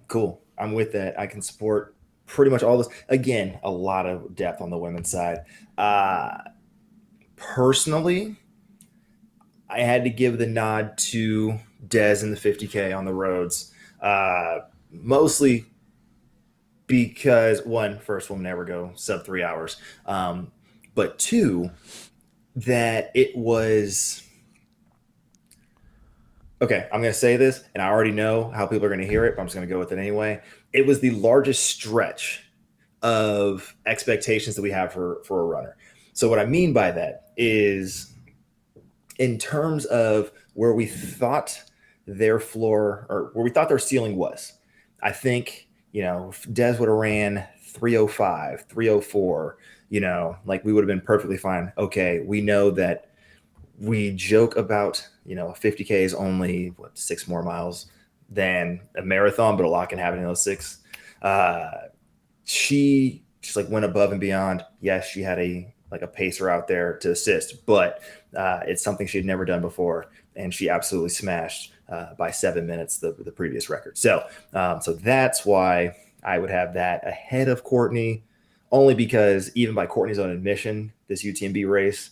Cool. I'm with that. I can support pretty much all this. Again, a lot of depth on the women's side. Uh, Personally, I had to give the nod to Dez in the 50K on the roads. Mostly because one, first will never go sub 3 hours. But two, that it was okay. I'm going to say this, and I already know how people are going to hear it, but I'm just going to go with it anyway. It was the largest stretch of expectations that we have for a runner. So what I mean by that is in terms of where we thought their floor or where we thought their ceiling was. I think, if Des would have ran 305, 304, like we would have been perfectly fine. Okay, we know that we joke about, 50K is only 6 more miles than a marathon, but a lot can happen in those 6. She just like went above and beyond. Yes, she had a pacer out there to assist, but it's something she had never done before, and she absolutely smashed by 7 minutes the previous record. So that's why I would have that ahead of Courtney, only because even by Courtney's own admission, this UTMB race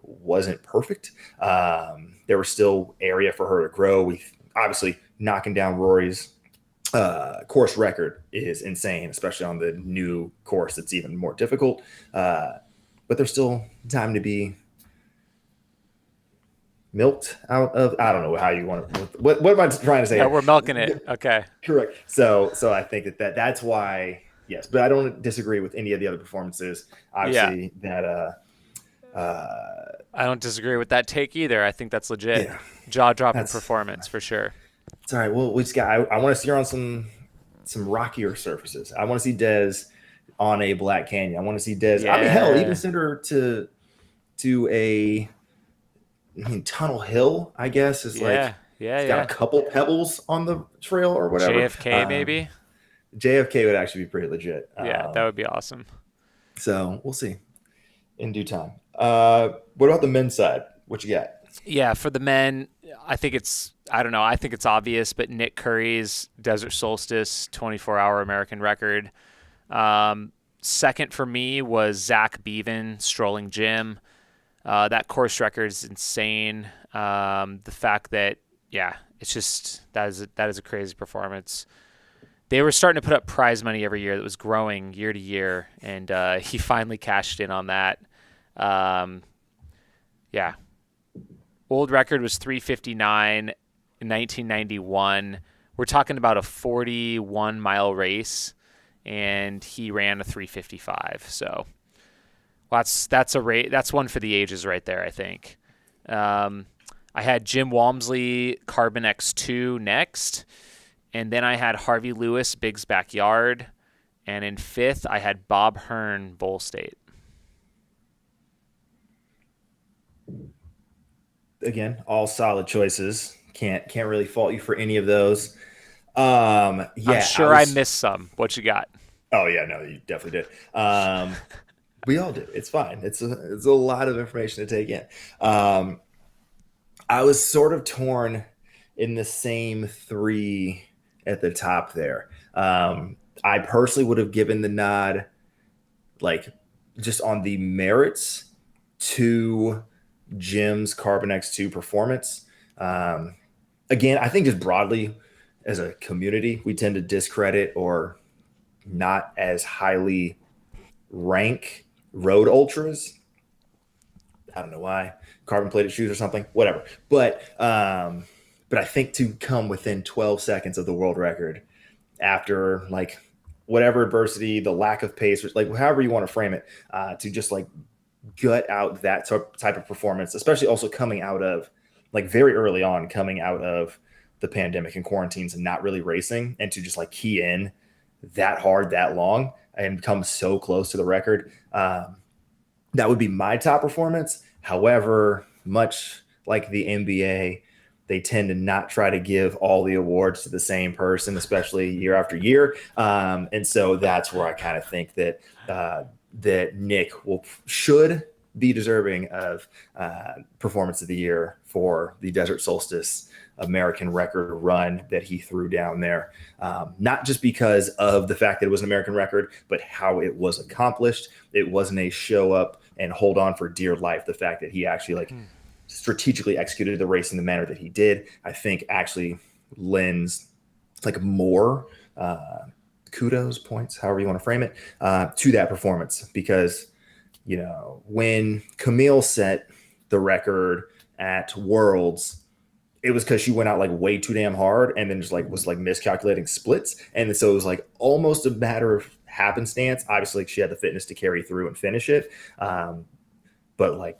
wasn't perfect. There was still area for her to grow. We obviously knocking down Rory's course record is insane, especially on the new course. It's even more difficult. But there's still time to be milked out of. I don't know how you want to. What am I trying to say? Yeah, we're milking it. Okay. Correct. So I think that's why. Yes, but I don't disagree with any of the other performances. Obviously, that. I don't disagree with that take either. I think that's legit. Yeah, Jaw-dropping performance for sure. It's all right. Well, we just got. I want to see her on some rockier surfaces. I want to see Des on a Black Canyon. I want to see Des. Yeah. I mean, hell, even send her to a Tunnel Hill. I guess is got a couple pebbles on the trail or whatever. JFK maybe. JFK would actually be pretty legit. Yeah, that would be awesome. So we'll see in due time. What about the men's side? What you got? Yeah, for the men, I think it's obvious, but Nick Curry's Desert Solstice 24-hour American record. Second for me was Zach Bevan, Strolling Jim. That course record is insane. The fact that, it's just that is a crazy performance. They were starting to put up prize money every year that was growing year to year, and he finally cashed in on that. Old record was 3:59 in 1991. We're talking about a 41-mile race, and he ran a 3:55. So that's a rate. That's one for the ages right there, I think. I had Jim Walmsley Carbon X2 next, and then I had Harvey Lewis Big's Backyard, and in fifth I had Bob Hearn Bowl State. Again, all solid choices. Can't really fault you for any of those. I'm sure I missed some. What you got? Oh yeah, no, you definitely did. We all do. It's fine. It's a lot of information to take in. I was sort of torn in the same 3 at the top there. I personally would have given the nod, just on the merits, to Jim's Carbon X2 performance. Again, I think just broadly as a community, we tend to discredit or not as highly rank road ultras. I don't know why. Carbon plated shoes or something, whatever. But I think to come within 12 seconds of the world record after whatever adversity, the lack of pace, however you want to frame it, to just gut out that type of performance, especially also coming out of very early on, coming out of the pandemic and quarantines and not really racing, and to just key in that hard, that long, and come so close to the record. That would be my top performance. However, much like the NBA, they tend to not try to give all the awards to the same person, especially year after year. And so that's where I kind of think that Nick should be deserving of performance of the year for the Desert Solstice American record run that he threw down there. Not just because of the fact that it was an American record, but how it was accomplished. It wasn't a show up and hold on for dear life. The fact that he actually like strategically executed the race in the manner that he did, I think actually lends like more kudos, points, however you want to frame it, to that performance. Because, you know, when Camille set the record at Worlds, it was because she went out like way too damn hard and then just like was like miscalculating splits. And so it was like almost a matter of happenstance. Obviously, she had the fitness to carry through and finish it. But like,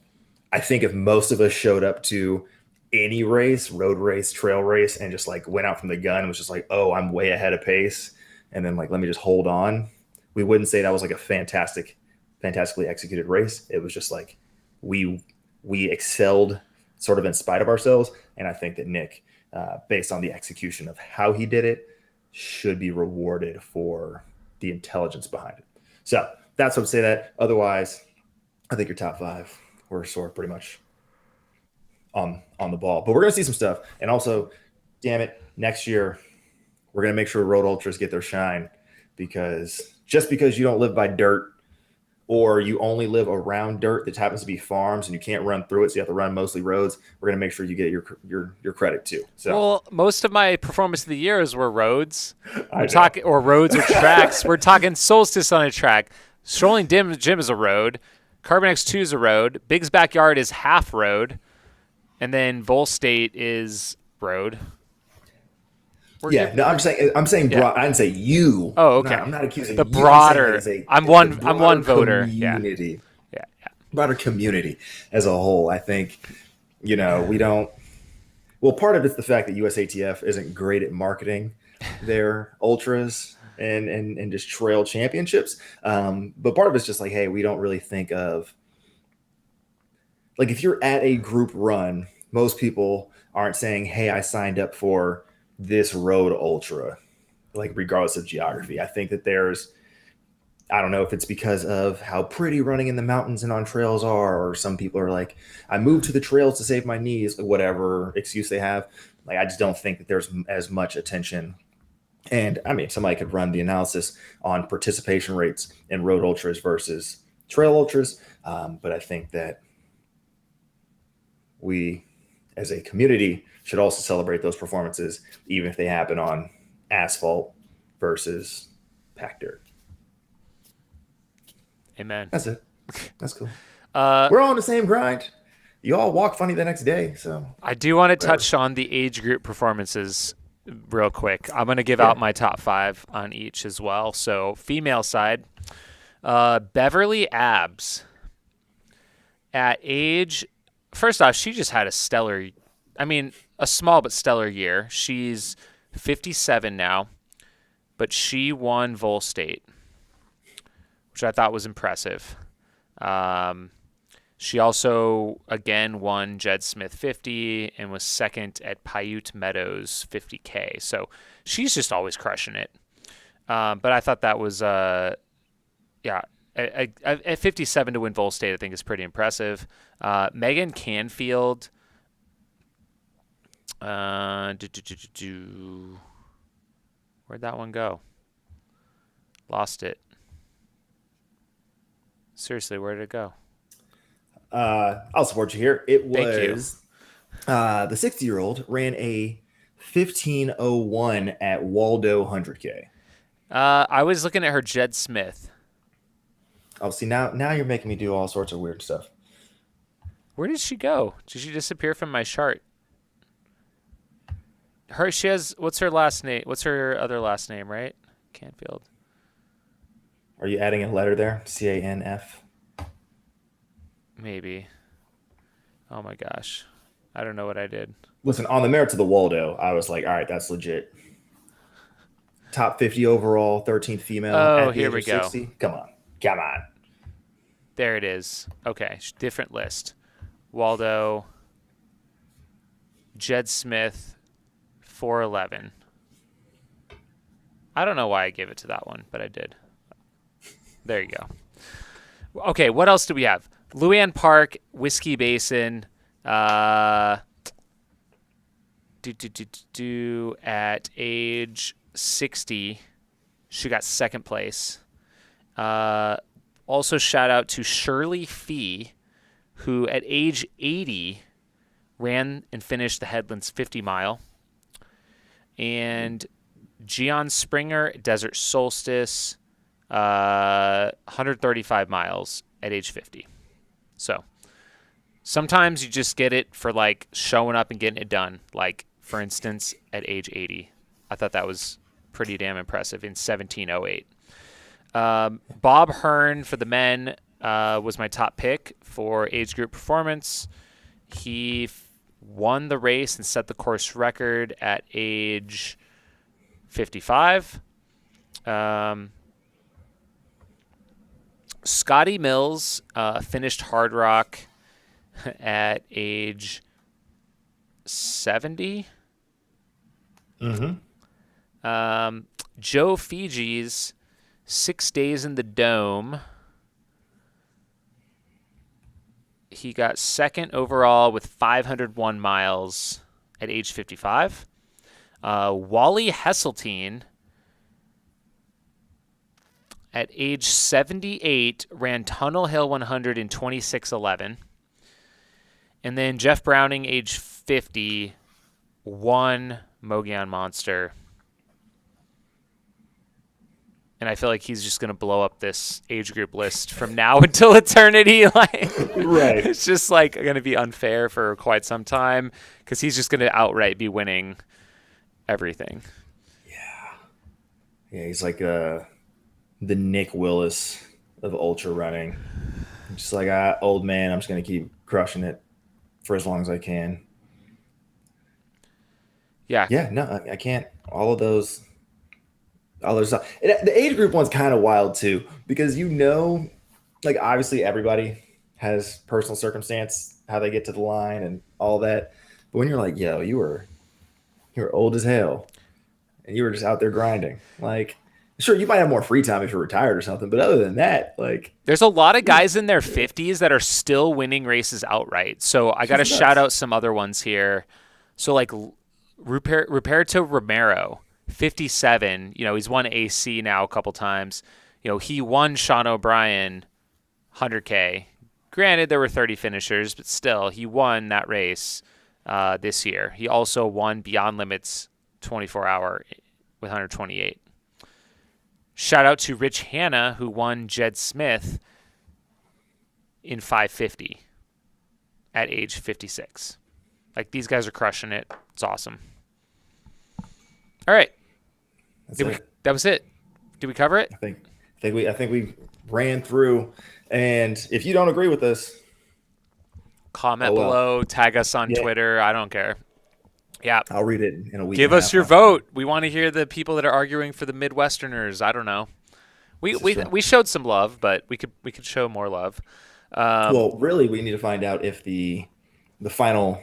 I think if most of us showed up to any race, road race, trail race, and just like went out from the gun and was just like, oh, I'm way ahead of pace, and then like, let me just hold on, we wouldn't say that was like a fantastically executed race. It was just like we excelled sort of in spite of ourselves. And I think that Nick, based on the execution of how he did it, should be rewarded for the intelligence behind it. So that's what I'd say that. Otherwise, I think your top five were sort of pretty much on the ball. But we're going to see some stuff. And also, damn it, next year, we're going to make sure road ultras get their shine, because just because you don't live by dirt or you only live around dirt that happens to be farms and you can't run through it, so you have to run mostly roads, we're going to make sure you get your credit too. So, well, most of my performance of the years were roads. We're talking, or roads or tracks. We're talking Solstice on a track. Strolling Gym is a road. Carbon X2 is a road. Big's Backyard is half road. And then Vol State is road. I'm saying yeah. broad. I didn't say you. Oh, okay. I'm not accusing the you. broader. I'm one voter. Community. Yeah. Broader community as a whole. I think, you know, we don't. Well, part of it's the fact that USATF isn't great at marketing their ultras and just trail championships. But part of it's just like, hey, we don't really think of, like, if you're at a group run, most people aren't saying, hey, I signed up for this road ultra, like regardless of geography. I think that I don't know if it's because of how pretty running in the mountains and on trails are, or some people are like, I moved to the trails to save my knees, whatever excuse they have. Like, I just don't think that there's as much attention. And I mean, somebody could run the analysis on participation rates in road ultras versus trail ultras. But I think that we as a community should also celebrate those performances, even if they happen on asphalt versus packed dirt. Amen. That's it. That's cool. We're all on the same grind. You all walk funny the next day. So I do want to touch on the age group performances real quick. I'm going to give out my top five on each as well. So female side, Beverly Abs. At age, first off, she just had a small but stellar year. She's 57 now, but she won Vol State, which I thought was impressive. She also, again, won Jed Smith 50 and was second at Paiute Meadows 50K. So she's just always crushing it. But I thought that was, at 57 to win Vol State, I think is pretty impressive. Megan Canfield, where'd that one go? Lost it. Seriously, where did it go? I'll support you here. It was the 60-year-old ran a 15:01 at Waldo 100K. I was looking at her Jed Smith. Oh, see, now you're making me do all sorts of weird stuff. Where did she go? Did she disappear from my chart? She has, what's her last name? What's her other last name, right? Canfield. Are you adding a letter there? CANF? Maybe. Oh my gosh. I don't know what I did. Listen, on the merits of the Waldo, I was like, all right, that's legit. Top 50 overall, 13th female. Oh, at the here age we of go. 60. Come on. There it is. Okay, different list. Waldo, Jed Smith, 411. I don't know why I gave it to that one, but I did. There you go. Okay, what else do we have? Luann Park, Whiskey Basin, at age 60, she got second place. Also, shout out to Shirley Fee, who at age 80 ran and finished the Headlands 50 mile. And Gian Springer, Desert Solstice, 135 miles at age 50. So sometimes you just get it for like showing up and getting it done. Like, for instance, at age 80. I thought that was pretty damn impressive in 1708. Bob Hearn for the men was my top pick for age group performance. He won the race and set the course record at age 55. Scotty Mills finished Hard Rock at age 70. Joe Fiji's 6 days in the Dome. He got second overall with 501 miles at age 55. Wally Hesseltine at age 78 ran Tunnel Hill 100 in 26:11. And then Jeff Browning, age 50, won Mogollon Monster. And I feel like he's just going to blow up this age group list from now until eternity. Like, Right. It's just like going to be unfair for quite some time because he's just going to outright be winning everything. Yeah, he's like the Nick Willis of ultra running. Just like, old man, I'm just going to keep crushing it for as long as I can. Yeah. Yeah, no, I can't. All those stuff. The age group one's kind of wild too, because like obviously everybody has personal circumstance, how they get to the line and all that. But when you're like, yo, you were old as hell and you were just out there grinding. Like, sure, you might have more free time if you're retired or something, but other than that, like, there's a lot of guys in their 50s that are still winning races outright. So I got to shout out some other ones here. So like Ruperto Romero, 57, he's won AC now a couple times. He won Sean O'Brien 100K. Granted, there were 30 finishers, but still, he won that race this year. He also won Beyond Limits 24-hour with 128. Shout out to Rich Hanna, who won Jed Smith in 550 at age 56. Like, these guys are crushing it. It's awesome. All right. That was it. Did we cover it? I think we ran through. And if you don't agree with us, comment below, tag us on Twitter. I don't care. Yeah. I'll read it in a week. Give us your vote. We want to hear the people that are arguing for the Midwesterners. I don't know. We showed some love, but we could show more love. Well, really, we need to find out if the final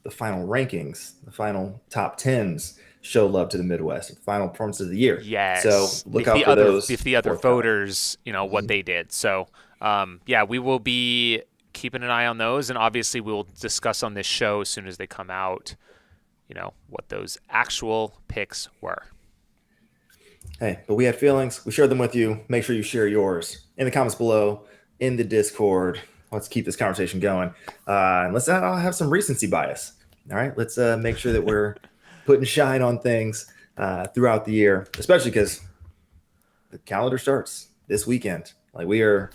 rankings, the final top tens show love to the Midwest, the final performance of the year. Yes. So look out for those. If the other voters, what they did. So, we will be keeping an eye on those, and obviously we will discuss on this show as soon as they come out, what those actual picks were. Hey, but we had feelings. We shared them with you. Make sure you share yours in the comments below, in the Discord. Let's keep this conversation going. And let's not all have some recency bias. All right. Let's make sure that we're putting shine on things throughout the year, especially because the calendar starts this weekend. Like we are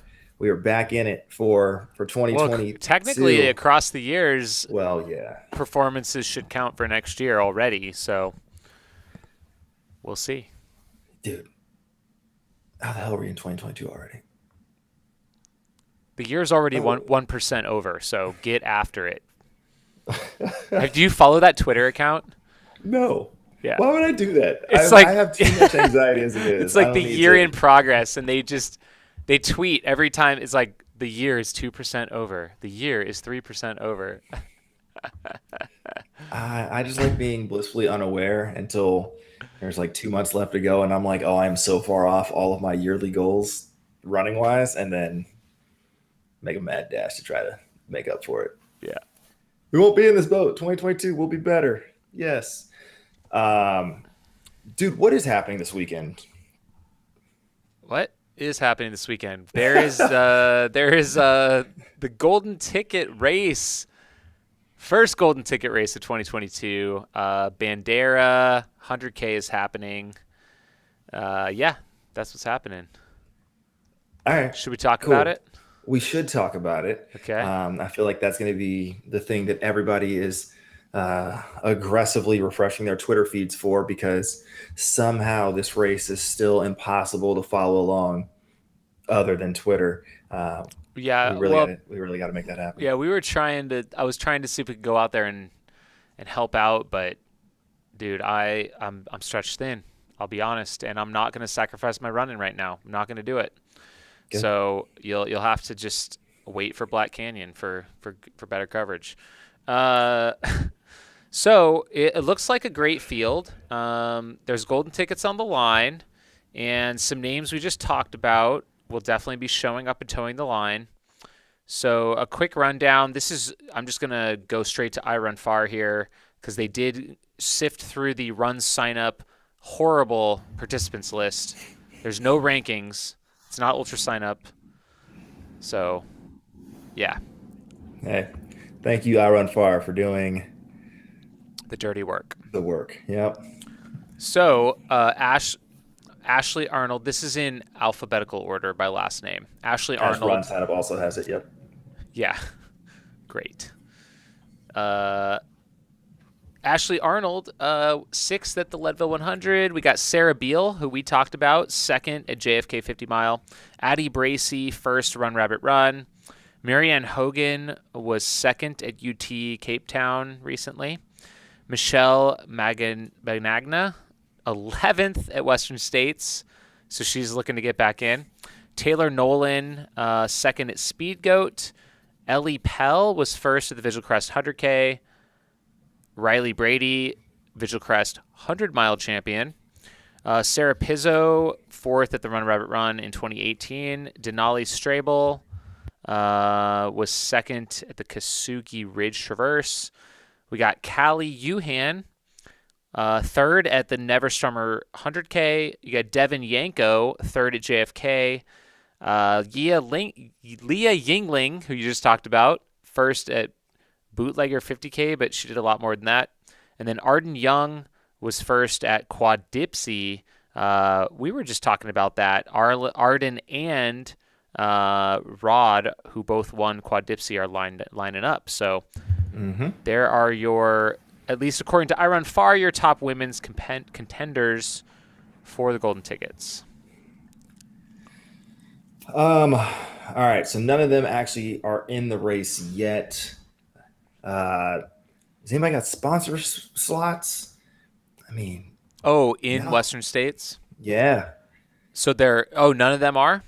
back in it for 2020. Well, technically, across the years, performances should count for next year already. So we'll see. Dude, how the hell are we in 2022 already? The year's already 1% over, so get after it. Do you follow that Twitter account? No. Yeah. Why would I do that? I have too much anxiety as it is. It's like the year in progress, and they tweet every time. It's like the year is 2% over. The year is 3% over. I just like being blissfully unaware until there's like 2 months left to go, and I'm like, oh, I'm so far off all of my yearly goals running wise, and then make a mad dash to try to make up for it. Yeah. We won't be in this boat. 2022 will be better. Yes. Dude, what is happening this weekend? What is happening this weekend? There is the golden ticket race. First golden ticket race of 2022. Bandera 100K is happening. Yeah, that's what's happening. All right. Should we talk Cool. about it? We should talk about it. Okay. I feel like that's going to be the thing that everybody is aggressively refreshing their Twitter feeds for, because somehow this race is still impossible to follow along other than Twitter. Yeah. We really got to make that happen. Yeah, I was trying to see if we could go out there and help out, but dude, I'm stretched thin. I'll be honest, and I'm not going to sacrifice my running right now. I'm not going to do it. Good. So you'll have to just wait for Black Canyon for better coverage. So it looks like a great field. There's golden tickets on the line, and some names we just talked about will definitely be showing up and towing the line. So a quick rundown. I'm just going to go straight to iRunFar here, because they did sift through the run sign up horrible participants list. There's no rankings. It's not ultra sign up. So, yeah. Hey, thank you, iRunFar, for doing the dirty work. The work. Yep. So, Ashley Arnold. This is in alphabetical order by last name. Ashley Arnold. Run sign up also has it. Yep. Yeah. Great. Ashley Arnold, 6th at the Leadville 100. We got Sarah Beal, who we talked about, 2nd at JFK 50 Mile. Addie Bracy, 1st Run Rabbit Run. Marianne Hogan was 2nd at UT Cape Town recently. Michelle Magagna, 11th at Western States, so she's looking to get back in. Taylor Nolan, 2nd at Speed Goat. Ellie Pell was 1st at the Vigil Crest 100K. Riley Brady, Vigil Crest 100-mile champion. Sarah Pizzo, 4th at the Run Rabbit Run in 2018. Denali Strabel was 2nd at the Kasugi Ridge Traverse. We got Callie Yuhan, 3rd at the Neverstrummer 100K. You got Devin Yanko, 3rd at JFK. Leah Yingling, who you just talked about, 1st at Bootlegger 50K, but she did a lot more than that. And then Arden Young was 1st at Quad Dipsy. We were just talking about that. Arden and Rod, who both won Quad Dipsy, are lining up. So there are your, at least according to iRunFar, your top women's contenders for the golden tickets. All right, so none of them actually are in the race yet. Has anybody got sponsor slots? I mean, in Western States? Yeah. So none of them are?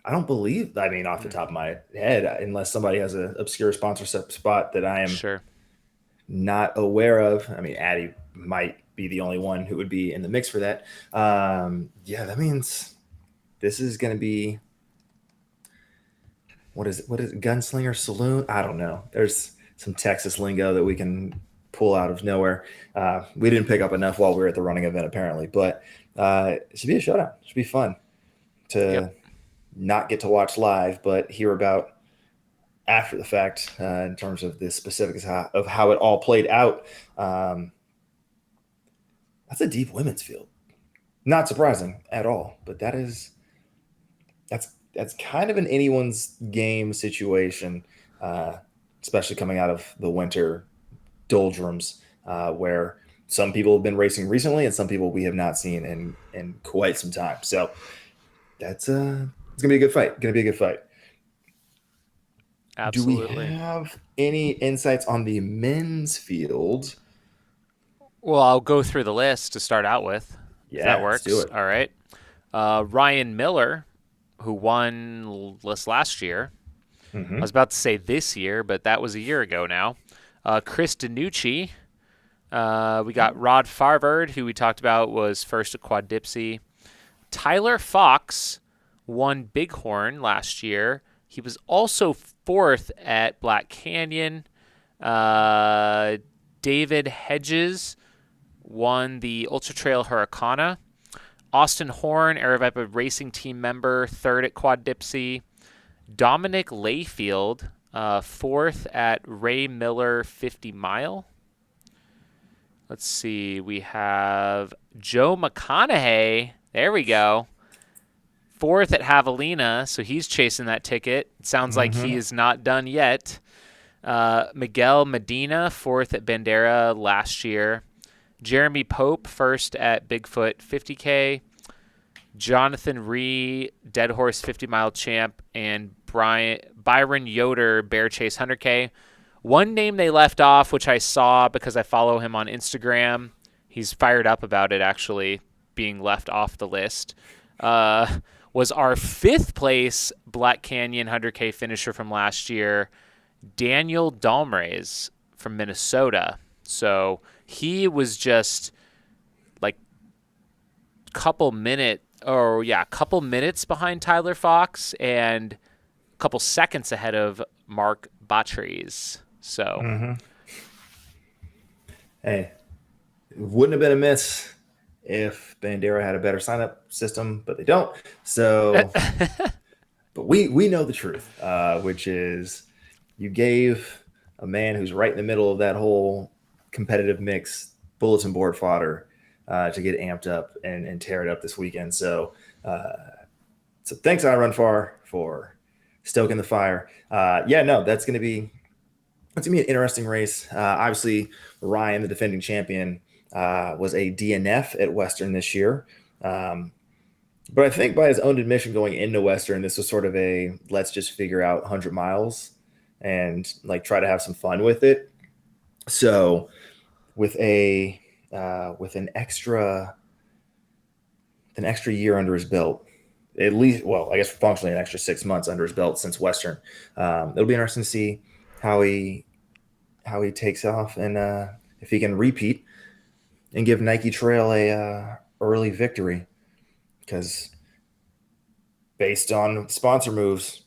I don't believe, off the top of my head, unless somebody has an obscure sponsorship spot that I am not aware of. Addie might be the only one who would be in the mix for that. That means this is going to be, what is it? Gunslinger Saloon? I don't know. There's some Texas lingo that we can pull out of nowhere. We didn't pick up enough while we were at the running event, apparently, but it should be a showdown. It should be fun to not get to watch live, but hear about after the fact in terms of the specifics of how it all played out. That's a deep women's field. Not surprising at all, but that's kind of an anyone's game situation, especially coming out of the winter doldrums, where some people have been racing recently and some people we have not seen in quite some time. So it's gonna be a good fight. Absolutely. Do we have any insights on the men's field? Well, I'll go through the list to start out with. Yeah, if that works. Let's do it. All right. Ryan Miller, who won last year. I was about to say this year, but that was a year ago now. Chris DiNucci. We got Rod Farvard, who we talked about, was 1st at Quad Dipsy. Tyler Fox won Bighorn last year. He was also 4th at Black Canyon. David Hedges won the Ultra Trail Hurricane. Austin Horn, Aravaipa Racing Team member, 3rd at Quad Dipsy. Dominic Layfield, 4th at Ray Miller 50 Mile. Let's see. We have Joe McConaughey. There we go. 4th at Javelina, so he's chasing that ticket. It sounds like he is not done yet. Miguel Medina, 4th at Bandera last year. Jeremy Pope, 1st at Bigfoot 50K. Jonathan Ree, Dead Horse 50 Mile champ, and Byron Yoder, Bear Chase 100K. One name they left off, which I saw because I follow him on Instagram. He's fired up about it, actually, being left off the list. Was our 5th place Black Canyon 100K finisher from last year, Daniel Dalmrays from Minnesota. So he was just like couple minutes behind Tyler Fox and a couple seconds ahead of Mark Batteries. So, Hey, it wouldn't have been a miss if Bandera had a better sign-up system, but they don't. So, but we know the truth, which is you gave a man who's right in the middle of that whole competitive mix bulletin board fodder to get amped up and tear it up this weekend. So thanks, I Run Far, for stoking the fire. That's going to be an interesting race. Obviously, Ryan, the defending champion, was a DNF at Western this year. But I think by his own admission going into Western, this was sort of a let's just figure out 100 miles and like try to have some fun with it. So with an extra year under his belt, at least, well, I guess functionally an extra 6 months under his belt since Western, it'll be interesting to see how he takes off and if he can repeat and give Nike Trail a early victory, because based on sponsor moves,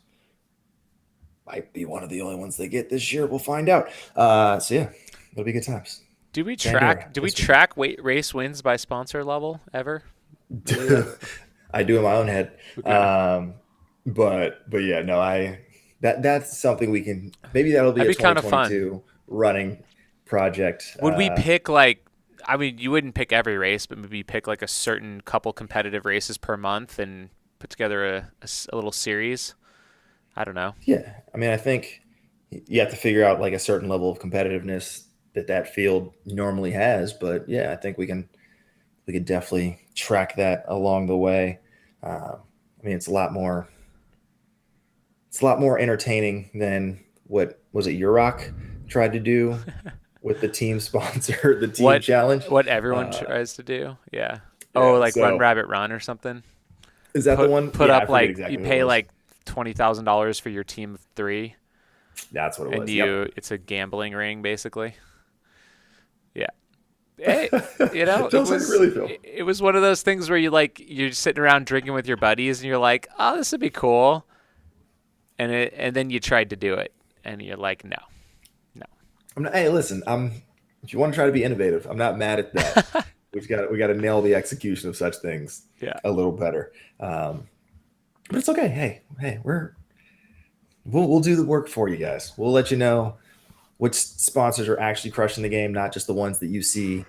might be one of the only ones they get this year. We'll find out. It'll be good times. Do we track race wins by sponsor level ever? I do in my own head. Okay. But yeah, no, that's something we can, maybe that'll be a 2022 running project. Would we pick you wouldn't pick every race, but maybe pick like a certain couple competitive races per month and put together a little series? I don't know. Yeah. I mean, I think you have to figure out like a certain level of competitiveness that field normally has, but yeah, I think we can definitely track that along the way. I mean, it's a lot more entertaining than what was it Urok tried to do with the team sponsor, the team challenge. What everyone tries to do. Yeah. Run Rabbit Run or something. Is that the one? Put up like exactly you pay like $20,000 for your team of 3. That's what it was. And it's a gambling ring basically. Yeah. Hey, it was one of those things where you're sitting around drinking with your buddies and you're like, oh, this would be cool. And then you tried to do it and you're like, no. Hey, listen, if you want to try to be innovative, I'm not mad at that. we got to nail the execution of such things a little better. But it's okay. Hey, we'll do the work for you guys. We'll let you know which sponsors are actually crushing the game, not just the ones that you see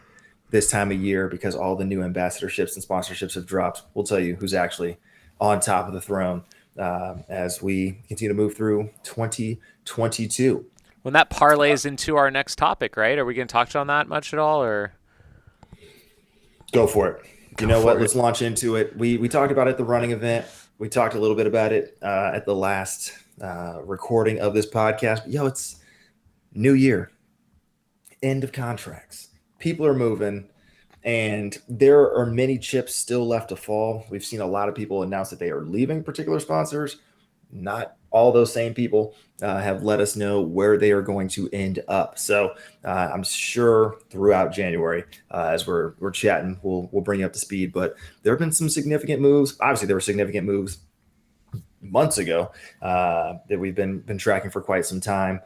this time of year because all the new ambassadorships and sponsorships have dropped. We'll tell you who's actually on top of the throne as we continue to move through 2022. When that parlays into our next topic, right? Are we going to touch on that much at all, or go for it? You know what? Let's launch into it. We talked about it at the running event. We talked a little bit about it at the last recording of this podcast. But, it's new year, end of contracts. People are moving, and there are many chips still left to fall. We've seen a lot of people announce that they are leaving particular sponsors. Not all those same people have let us know where they are going to end up. So I'm sure throughout January, as we're chatting, we'll bring you up to speed. But there have been some significant moves. Obviously, there were significant moves months ago that we've been tracking for quite some time,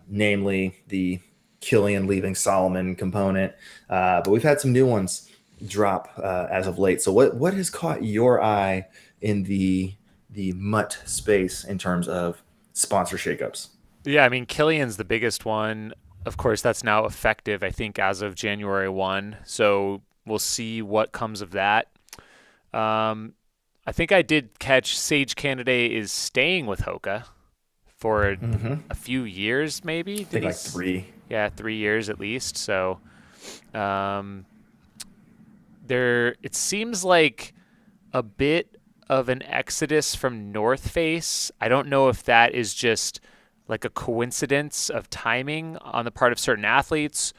namely the Killian leaving Solomon component. But we've had some new ones drop as of late. So what has caught your eye in the mutt space in terms of sponsor shakeups? Yeah, I mean, Killian's the biggest one. Of course, that's now effective, I think, as of January 1. So we'll see what comes of that. Um, I think I did catch Sage Candidate is staying with Hoka for a few years, maybe. I think like 3. Yeah, 3 years at least. So um, it seems like a bit of an exodus from North Face. I don't know if that is just like a coincidence of timing on the part of certain athletes,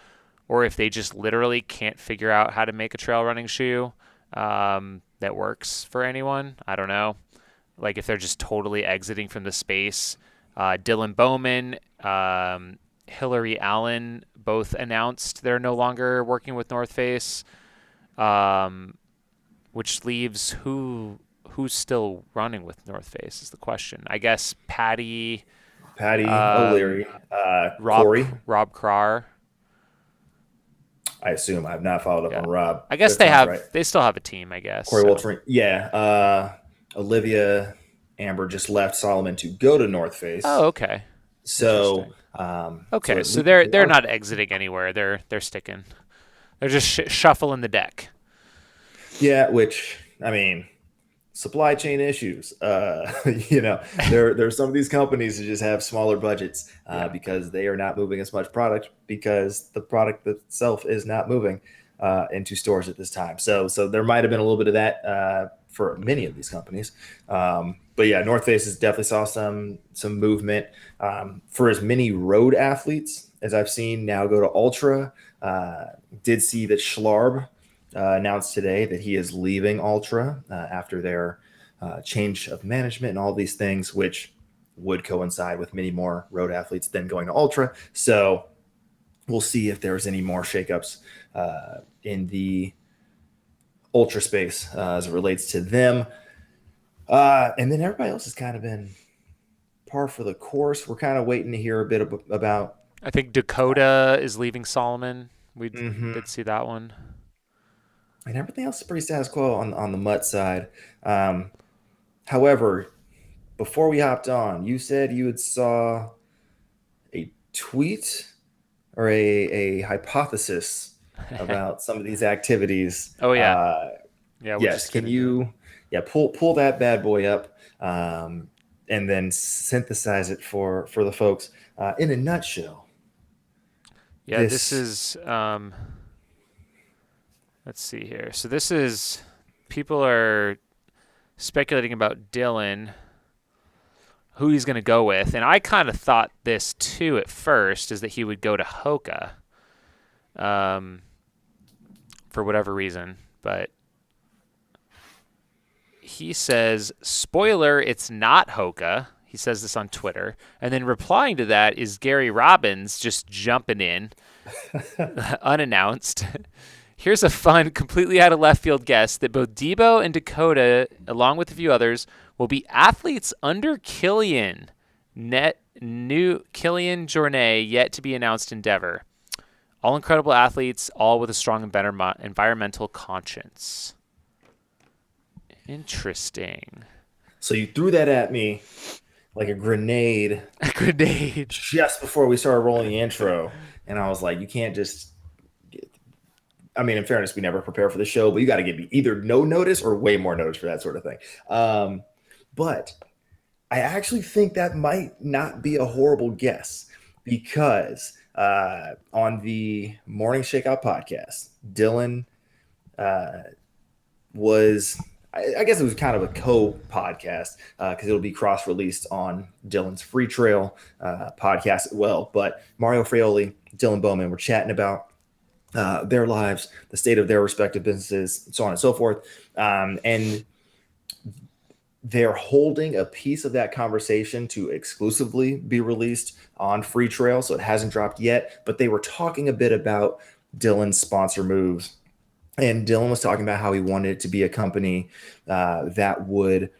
or if they just literally can't figure out how to make a trail running shoe that works for anyone. I don't know. Like if they're just totally exiting from the space. Dylan Bowman, Hillary Allen both announced they're no longer working with North Face, which leaves who's still running with North Face is the question. I guess Patty O'Leary, Corey. Rob Crar. I assume I have not followed up on Rob. I guess they still have a team, I guess. Corey Wolfering. Yeah. Olivia Amber just left Solomon to go to North Face. Oh, okay. So, so they're not exiting anywhere. They're sticking. They're just shuffling the deck. Yeah, which I mean, supply chain issues. There's some of these companies that just have smaller budgets because they are not moving as much product because the product itself is not moving into stores at this time. So there might have been a little bit of that for many of these companies. But yeah, North Face has definitely saw some movement for as many road athletes as I've seen now go to Ultra. Did see that Schlarb announced today that he is leaving Ultra after their change of management and all these things, which would coincide with many more road athletes then going to Ultra. So we'll see if there's any more shakeups in the Ultra space as it relates to them. And then everybody else has kind of been par for the course. We're kind of waiting to hear a bit about. I think Dakota is leaving Solomon. We did see that one. And everything else is pretty status quo on the mutt side. However, before we hopped on, you said you had saw a tweet or a hypothesis about some of these activities. Oh yeah. Yes. Can you pull that bad boy up and then synthesize it for the folks in a nutshell? Yeah, this is let's see here. So this is people are speculating about Dylan, who he's going to go with. And I kind of thought this too at first, is that he would go to Hoka for whatever reason. But he says, spoiler, it's not Hoka. He says this on Twitter. And then replying to that is Gary Robbins just jumping in unannounced. Here's a fun, completely out of left field guess that both Debo and Dakota, along with a few others, will be athletes under Killian Jornet, yet to be announced endeavor. All incredible athletes, all with a strong and better environmental conscience. Interesting. So you threw that at me like a grenade. A grenade. Just before we started rolling the intro. And I was like, you can't just... I mean, in fairness, we never prepare for the show, but you got to give me either no notice or way more notice for that sort of thing. But I actually think that might not be a horrible guess because on the Morning Shakeout podcast, Dylan was, I guess it was kind of a co-podcast because it'll be cross-released on Dylan's Free Trail podcast as well. But Mario Fraioli, Dylan Bowman were chatting about their lives, the state of their respective businesses, so on and so forth. And they're holding a piece of that conversation to exclusively be released on Free Trail. So it hasn't dropped yet, but they were talking a bit about Dylan's sponsor moves. And Dylan was talking about how he wanted it to be a company that would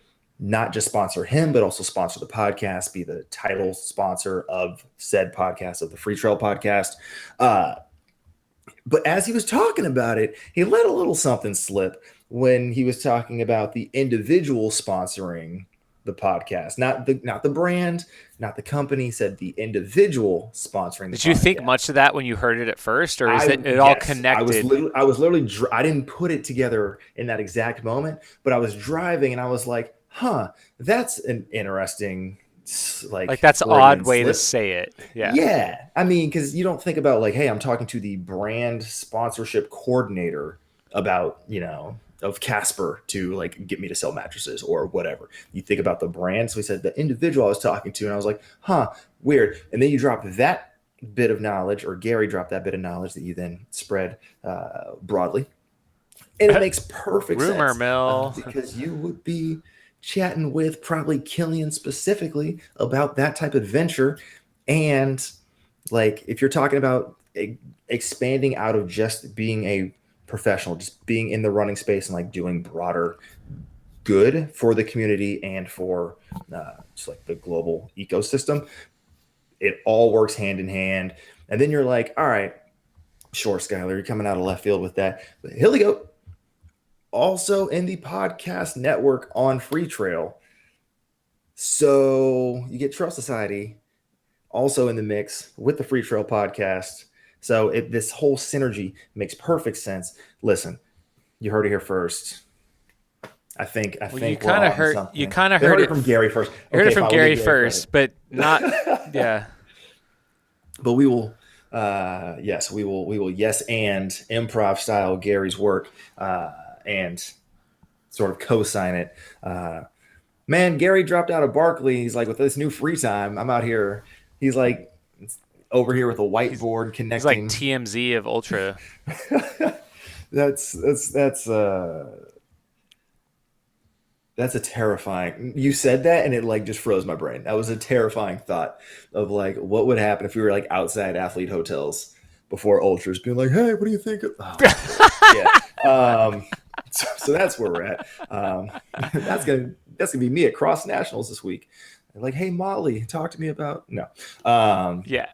not just sponsor him, but also sponsor the podcast, be the title sponsor of said podcast, of the Free Trail podcast. But as he was talking about it, he let a little something slip when he was talking about the individual sponsoring the podcast, not the brand, not the company. He said the individual sponsoring the podcast. Did you think much of that when you heard it at first, or is it all connected? I was literally I didn't put it together in that exact moment, but I was driving and I was like, huh, that's an interesting, like that's an odd way to say it. Yeah. I mean, because you don't think about like, hey, I'm talking to the brand sponsorship coordinator about, of Casper to like get me to sell mattresses or whatever. You think about the brand. So he said the individual I was talking to, and I was like, huh, weird. And then you drop that bit of knowledge, or Gary dropped that bit of knowledge that you then spread broadly. And it makes perfect Rumor sense. mill. Because you would be chatting with probably Killian specifically about that type of venture. And like, if you're talking about expanding out of just being a professional, just being in the running space and like doing broader good for the community and for just like the global ecosystem, it all works hand in hand. And then you're like, all right, sure, Skylar, you're coming out of left field with that. But here we go. Also in the podcast network on Free Trail. So you get Trail Society also in the mix with the Free Trail podcast. So this whole synergy makes perfect sense. Listen, you heard it here first. I think you kind of heard it from Gary first. You heard it from Gary first, but not yeah. But we will yes, we will yes and improv style Gary's work and sort of co-sign it. Man, Gary dropped out of Barkley. He's like, with this new free time, I'm out here. He's like over here with a whiteboard connecting. He's like TMZ of Ultra. That's a terrifying. You said that and it like just froze my brain. That was a terrifying thought of like what would happen if we were like outside athlete hotels before ultras being like, hey, what do you think of yeah. So that's where we're at. That's gonna be me at Cross Nationals this week. Like, hey, Molly, talk to me about no. Yeah.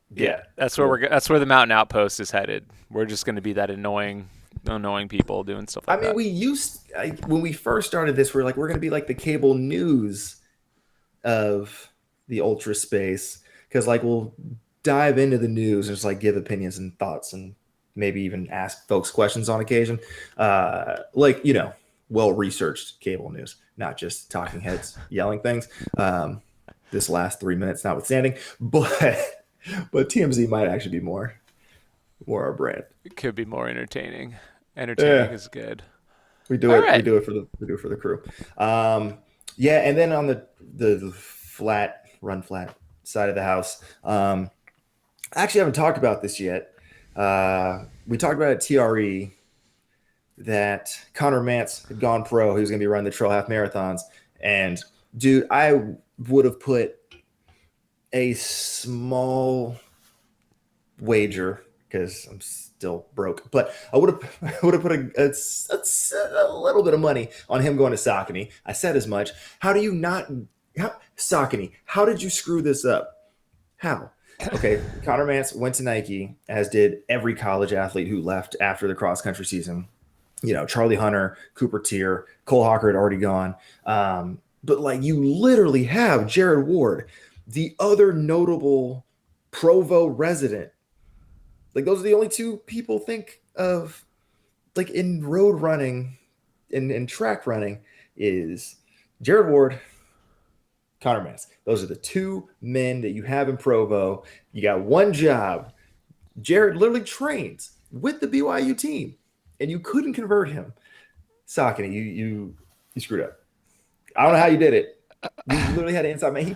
That's where that's where the Mountain Outpost is headed. We're just going to be that annoying people doing stuff like that. I mean, when we first started this, we're going to be like the cable news of the ultra space, because like we'll dive into the news and just like give opinions and thoughts and maybe even ask folks questions on occasion, well-researched cable news, not just talking heads yelling things. This last 3 minutes notwithstanding, but TMZ might actually be more our brand. It could be more entertaining. Entertaining is good. We do it. Right. We do it for the crew. Yeah, and then on the run flat side of the house, I actually haven't talked about this yet. We talked about at TRE that Connor Mance had gone pro. He was going to be running the trail half marathons, and dude, I would have put a small wager, because I'm still broke, but I would have put a little bit of money on him going to Saucony. I said as much. Saucony, how did you screw this up? How? Okay, Connor Mance went to Nike, as did every college athlete who left after the cross country season. Charlie Hunter, Cooper Tier, Cole Hawker had already gone. But like, you literally have Jared Ward, the other notable Provo resident. Like, those are the only two people think of, like, in road running, in track running, is Jared Ward, Connor Mance. Those are the two men that you have in Provo. You got one job. Jared literally trains with the BYU team, and you couldn't convert him. Saucony, you screwed up. I don't know how you did it. You literally had an inside man.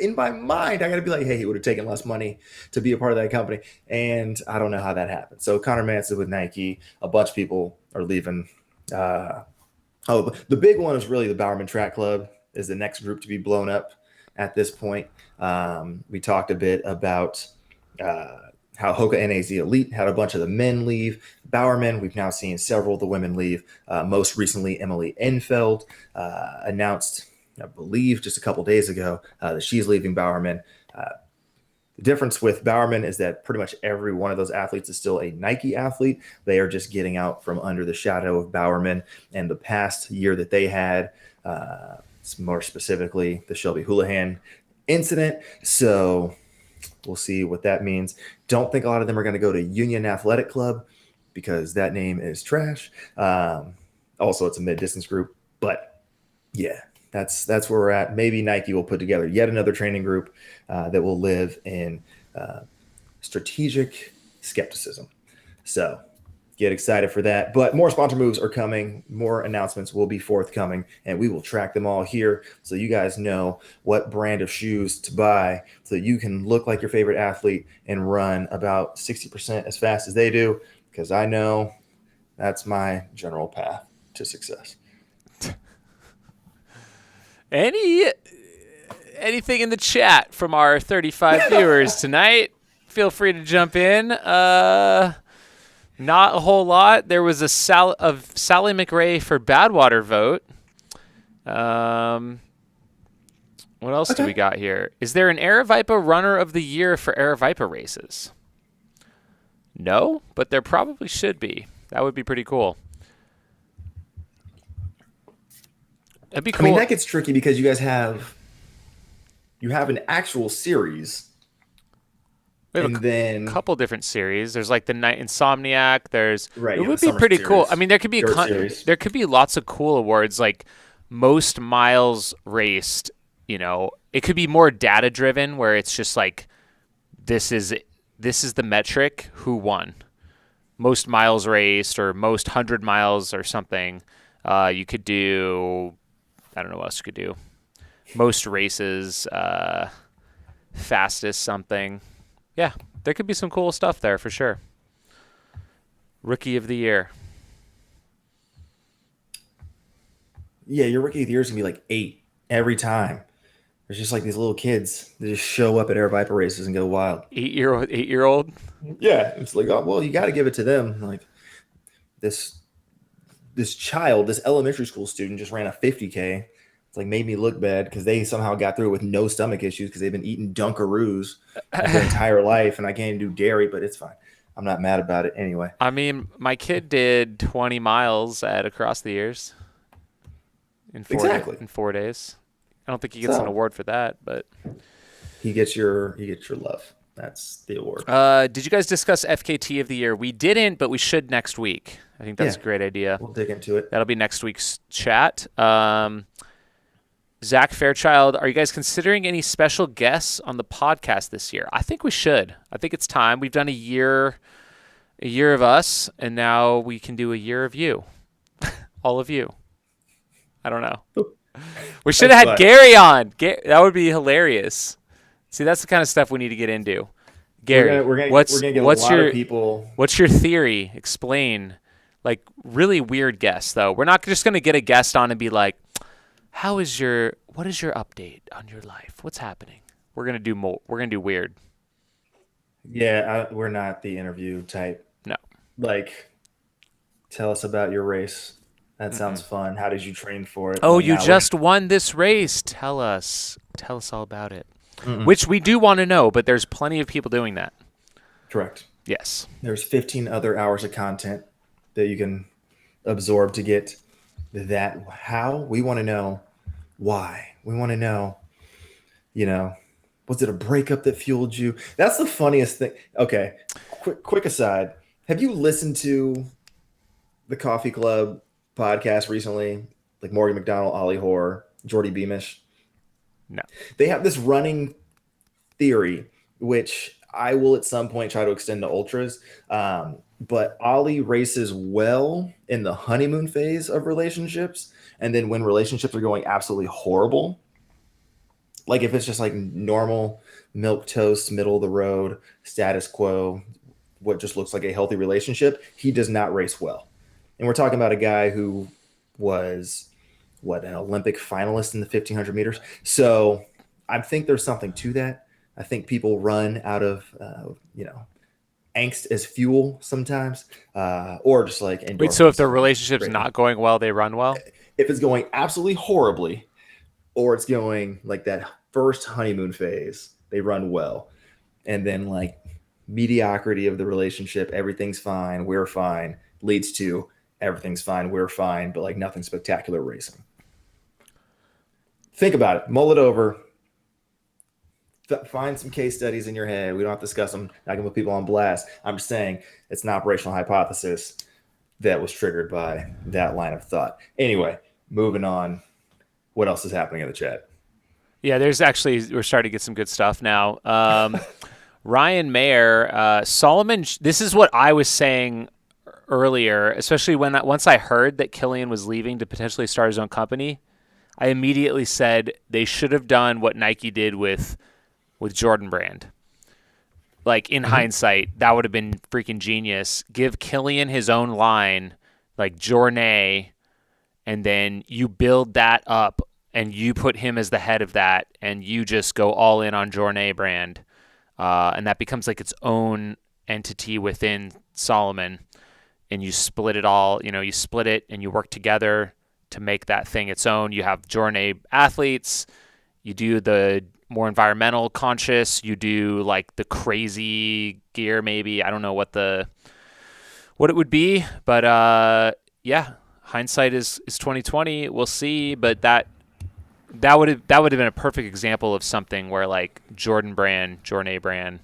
In my mind, I got to be like, hey, he would have taken less money to be a part of that company. And I don't know how that happened. So Connor Mance with Nike. A bunch of people are leaving. The big one is really the Bowerman Track Club is the next group to be blown up at this point. We talked a bit about how Hoka NAZ Elite had a bunch of the men leave. Bowerman, we've now seen several of the women leave. Most recently, Emily Enfeld announced I believe just a couple days ago that she's leaving Bowerman. The difference with Bowerman is that pretty much every one of those athletes is still a Nike athlete. They are just getting out from under the shadow of Bowerman. And the past year that they had, more specifically, the Shelby Houlihan incident. So we'll see what that means. Don't think a lot of them are going to go to Union Athletic Club because that name is trash. Also, it's a mid-distance group. But yeah, that's where we're at. Maybe Nike will put together yet another training group that will live in strategic skepticism. So get excited for that. But more sponsor moves are coming. More announcements will be forthcoming, and we will track them all here so you guys know what brand of shoes to buy so you can look like your favorite athlete and run about 60% as fast as they do, because I know that's my general path to success. Anything in the chat from our 35 viewers tonight? Feel free to jump in. Not a whole lot. There was a Sally McRae for Badwater vote. What else do we got here? Is there an Aravaipa Runner of the Year for Aravaipa races? No, but there probably should be. That would be pretty cool. That'd be cool. I mean, that gets tricky because you guys have an actual series. We have then a couple different series. There's like the Night Insomniac. There's right. It would be pretty cool. I mean, there could be there could be lots of cool awards like most miles raced. You know, it could be more data driven where it's just like this is the metric who won most miles raced or most 100 miles or something. You could do I don't know what else you could do. Most races, fastest something. Yeah, there could be some cool stuff there for sure. Rookie of the Year. Yeah, your Rookie of the Year is going to be like 8 every time. There's just like these little kids that just show up at Aravaipa races and go wild. 8-year-old? Yeah, it's like, oh, well, you got to give it to them. Like this child, this elementary school student just ran a 50K. It's like made me look bad because they somehow got through with no stomach issues because they've been eating Dunkaroos their entire life, and I can't do dairy, but it's fine. I'm not mad about it anyway. I mean, my kid did 20 miles at Across the Years in 4 days. I don't think he gets an award for that, but he gets your love. That's the award. Did you guys discuss FKT of the Year? We didn't, but we should next week. I think that's a great idea. We'll dig into it. That'll be next week's chat. Zach Fairchild, are you guys considering any special guests on the podcast this year? I think we should. I think it's time. We've done a year of us, and now we can do a year of you. All of you. I don't know. We should have had Gary on. That would be hilarious. See, that's the kind of stuff we need to get into. Gary, we're gonna get a lot of people. What's your theory? Explain. Like really weird guests, though. We're not just gonna get a guest on and be like, what is your update on your life? What's happening? We're gonna do more. We're gonna do weird. Yeah, we're not the interview type. No. Like, tell us about your race. That sounds fun. How did you train for it? Oh, you just won this race. Tell us all about it. Which we do want to know, but there's plenty of people doing that. Correct. Yes. There's 15 other hours of content that you can absorb to get that. How? We want to know why. We want to know, was it a breakup that fueled you? That's the funniest thing. Okay. Quick aside. Have you listened to the Coffee Club podcast recently? Like Morgan McDonald, Ollie Hoare, Jordy Beamish? No. They have this running theory, which I will at some point try to extend to ultras. But Ollie races well in the honeymoon phase of relationships. And then when relationships are going absolutely horrible, like if it's just like normal milquetoast, middle of the road, status quo, what just looks like a healthy relationship, he does not race well. And we're talking about a guy who was an Olympic finalist in the 1500 meters. So I think there's something to that. I think people run out of, angst as fuel sometimes, or just like. Wait, so if the relationship's not going well, they run well? If it's going absolutely horribly, or it's going like that first honeymoon phase. They run well, and then like mediocrity of the relationship, everything's fine, we're fine, leads to everything's fine, we're fine, but like nothing spectacular racing. Think about it, mull it over, find some case studies in your head. We don't have to discuss them. I can put people on blast. I'm just saying it's an operational hypothesis that was triggered by that line of thought. Anyway, moving on. What else is happening in the chat? Yeah, we're starting to get some good stuff now. Ryan Mayer, Solomon, this is what I was saying earlier, especially once I heard that Killian was leaving to potentially start his own company, I immediately said they should have done what Nike did with Jordan Brand. Like, in hindsight, that would have been freaking genius. Give Killian his own line, like Journey, and then you build that up, and you put him as the head of that, and you just go all in on Journey Brand. And that becomes like its own entity within Solomon. And you split it all, you split it, and you work together to make that thing its own. You have Journey athletes. You do the more environmental conscious, you do like the crazy gear, maybe. I don't know what it would be, but yeah, hindsight is 2020. We'll see, but that would have been a perfect example of something where like Journey Brand.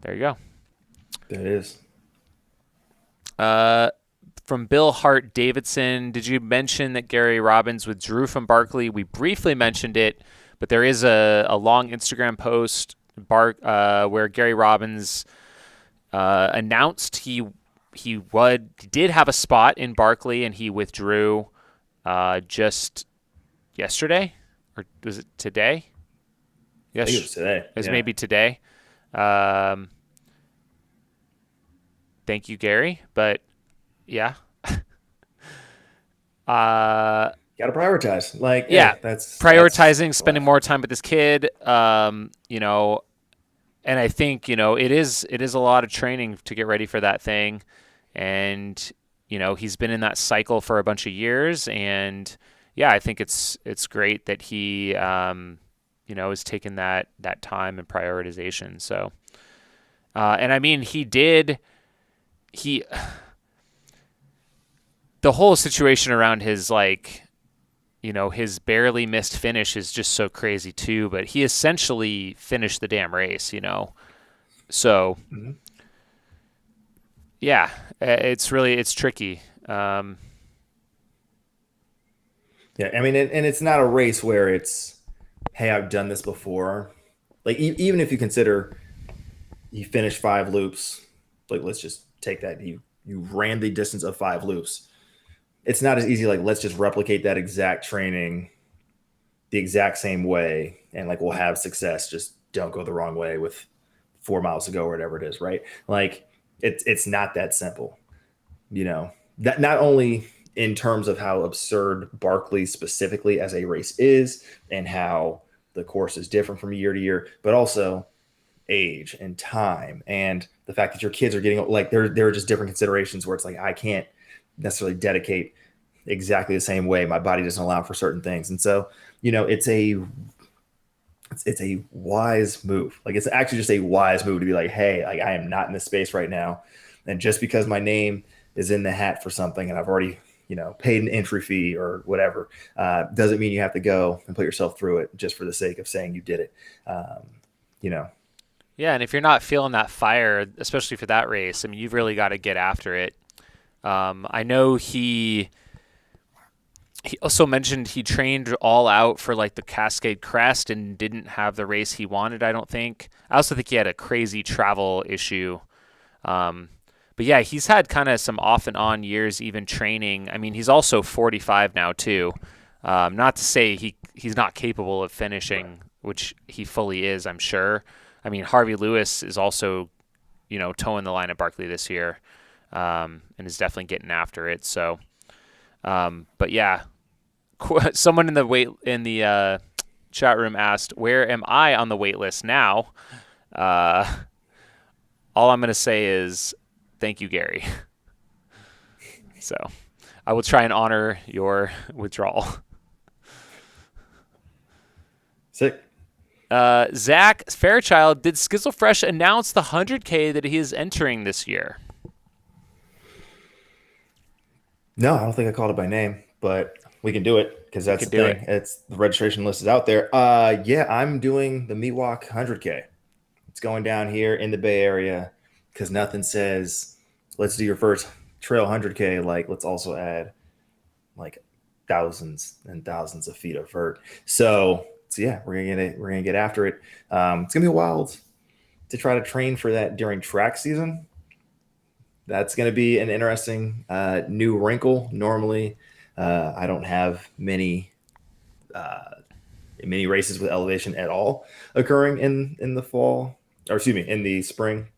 There you go. There it is. From Bill Hart Davidson, did you mention that Gary Robbins withdrew from Barkley? We briefly mentioned it, but there is a long Instagram post where Gary Robbins announced he did have a spot in Barkley, and he withdrew just yesterday, or was it today? Yes, I think it was today. It was maybe today. Thank you, Gary. But yeah. Got to prioritize. Like, that's prioritizing, spending more time with this kid. And I think, it is a lot of training to get ready for that thing. And, he's been in that cycle for a bunch of years. And yeah, I think it's great that he, is taking that time and prioritization. So, and I mean, the whole situation around his, his barely missed finish is just so crazy too, but he essentially finished the damn race, So, yeah, it's tricky. Yeah, I mean, and it's not a race where it's, hey, I've done this before. Like, even if you consider you finished 5 loops, like, let's just take that. You ran the distance of 5 loops. It's not as easy, like, let's just replicate that exact training the exact same way, and, like, we'll have success. Just don't go the wrong way with 4 miles to go or whatever it is, right? Like, it's not that simple, That not only in terms of how absurd Barkley specifically as a race is and how the course is different from year to year, but also age and time and the fact that your kids are getting, like, there are just different considerations where it's like, I can't necessarily dedicate exactly the same way. My body doesn't allow for certain things. And so, it's a wise move. Like, it's actually just a wise move to be like, hey, like, I am not in this space right now. And just because my name is in the hat for something and I've already, paid an entry fee or whatever, doesn't mean you have to go and put yourself through it just for the sake of saying you did it. Yeah, and if you're not feeling that fire, especially for that race, I mean, you've really got to get after it. I know he also mentioned he trained all out for like the Cascade Crest and didn't have the race he wanted, I don't think. I also think he had a crazy travel issue. But yeah, he's had kind of some off and on years even training. I mean, he's also 45 now too. Not to say he's not capable of finishing, which he fully is, I'm sure. I mean, Harvey Lewis is also, towing the line at Barkley this year, and is definitely getting after it. So, but yeah, someone in the chat room asked, "Where am I on the wait list now?" All I'm going to say is, thank you, Gary. So, I will try and honor your withdrawal. Sick. Zach Fairchild, did Skizzlefresh announce the 100K that he is entering this year? No, I don't think I called it by name, but we can do it because that's can the do thing. it. It's the registration list is out there. Yeah, I'm doing the Meatwalk 100K. It's going down here in the Bay Area because nothing says let's do your first trail 100K. Like let's also add like thousands and thousands of feet of vert. So yeah, we're gonna get after it. It's gonna be wild to try to train for that during track season. That's going to be an interesting new wrinkle. Normally, I don't have many races with elevation at all occurring in the fall, or excuse me, in the spring.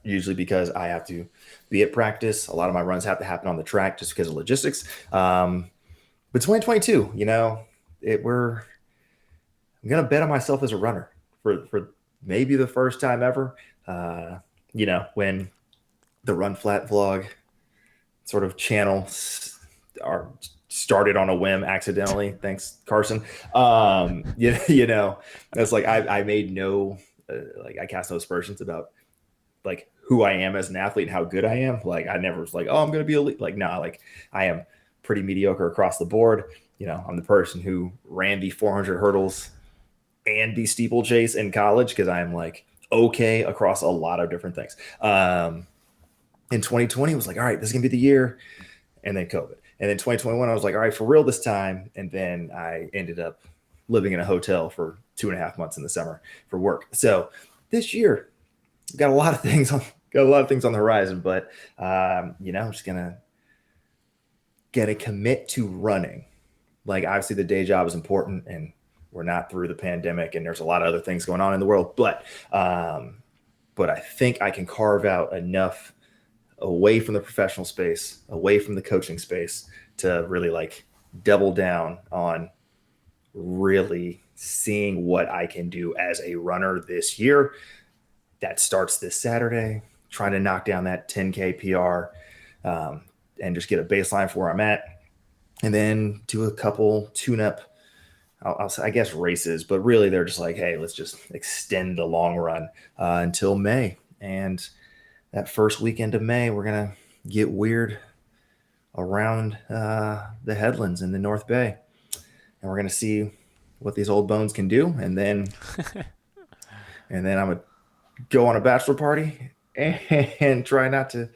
Usually because I have to be at practice. A lot of my runs have to happen on the track just because of logistics. But 2022, I'm gonna bet on myself as a runner for maybe the first time ever. When the Run Flat vlog sort of channel are started on a whim accidentally. Thanks, Carson. That's like I made no I cast no aspersions about like who I am as an athlete and how good I am. Like I never was like, oh, I'm gonna be elite. Like no, like I am pretty mediocre across the board. I'm the person who ran the 400 hurdles and the steeplechase in college because I'm like okay across a lot of different things. In 2020, it was like, all right, this is gonna be the year, and then COVID. And then 2021, I was like, all right, for real this time. And then I ended up living in a hotel for 2.5 months in the summer for work. So this year, got a lot of things on the horizon, but I'm just gonna commit to running. Like obviously the day job is important and we're not through the pandemic and there's a lot of other things going on in the world, but I think I can carve out enough away from the professional space, away from the coaching space to really like double down on really seeing what I can do as a runner this year. That starts this Saturday, trying to knock down that 10K PR and just get a baseline for where I'm at. And then do a couple tune-up, I guess, races. But really, they're just like, hey, let's just extend the long run until May. And that first weekend of May, we're going to get weird around the headlands in the North Bay. And we're going to see what these old bones can do. And then I'm going to go on a bachelor party and try not to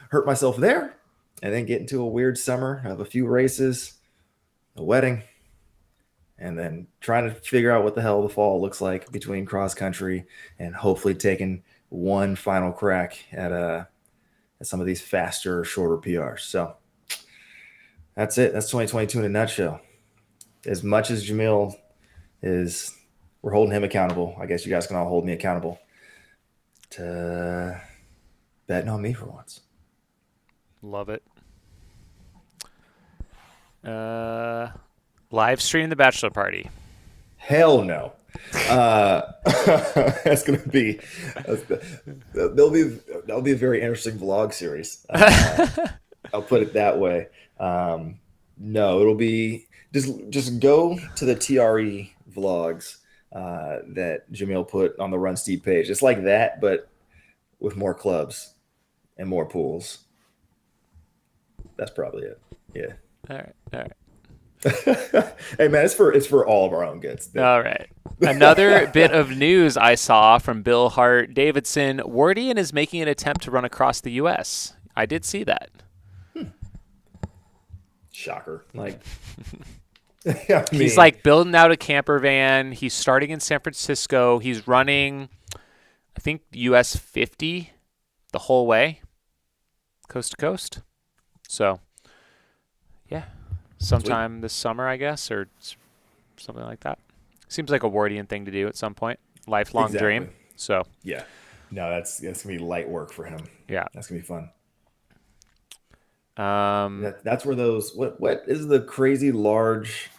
hurt myself there. And then get into a weird summer of a few races, a wedding, and then trying to figure out what the hell the fall looks like between cross country and hopefully taking one final crack at some of these faster, shorter PRs. So that's it. That's 2022 in a nutshell. As much as Jamil is, we're holding him accountable. I guess you guys can all hold me accountable to betting on me for once. Love it. Live stream the bachelor party. Hell no. That's gonna be that'll be a very interesting vlog series. I'll put it that way. No, it'll be just go to the TRE vlogs that Jamil put on the Run Steep page. It's like that, but with more clubs and more pools. That's probably it. Yeah. All right. Hey man, it's for all of our own goods. All right. Another bit of news I saw from Bill Hart Davidson. Wardian is making an attempt to run across the U.S. I did see that. Shocker. Like, he's like building out a camper van. He's starting in San Francisco. He's running, I think, US 50 the whole way, coast to coast. So, yeah, sometime this summer, I guess, or something like that. Seems like a Wardian thing to do at some point. Lifelong dream. So yeah, no, that's gonna be light work for him. Yeah, that's gonna be fun. That's where those what is the crazy large,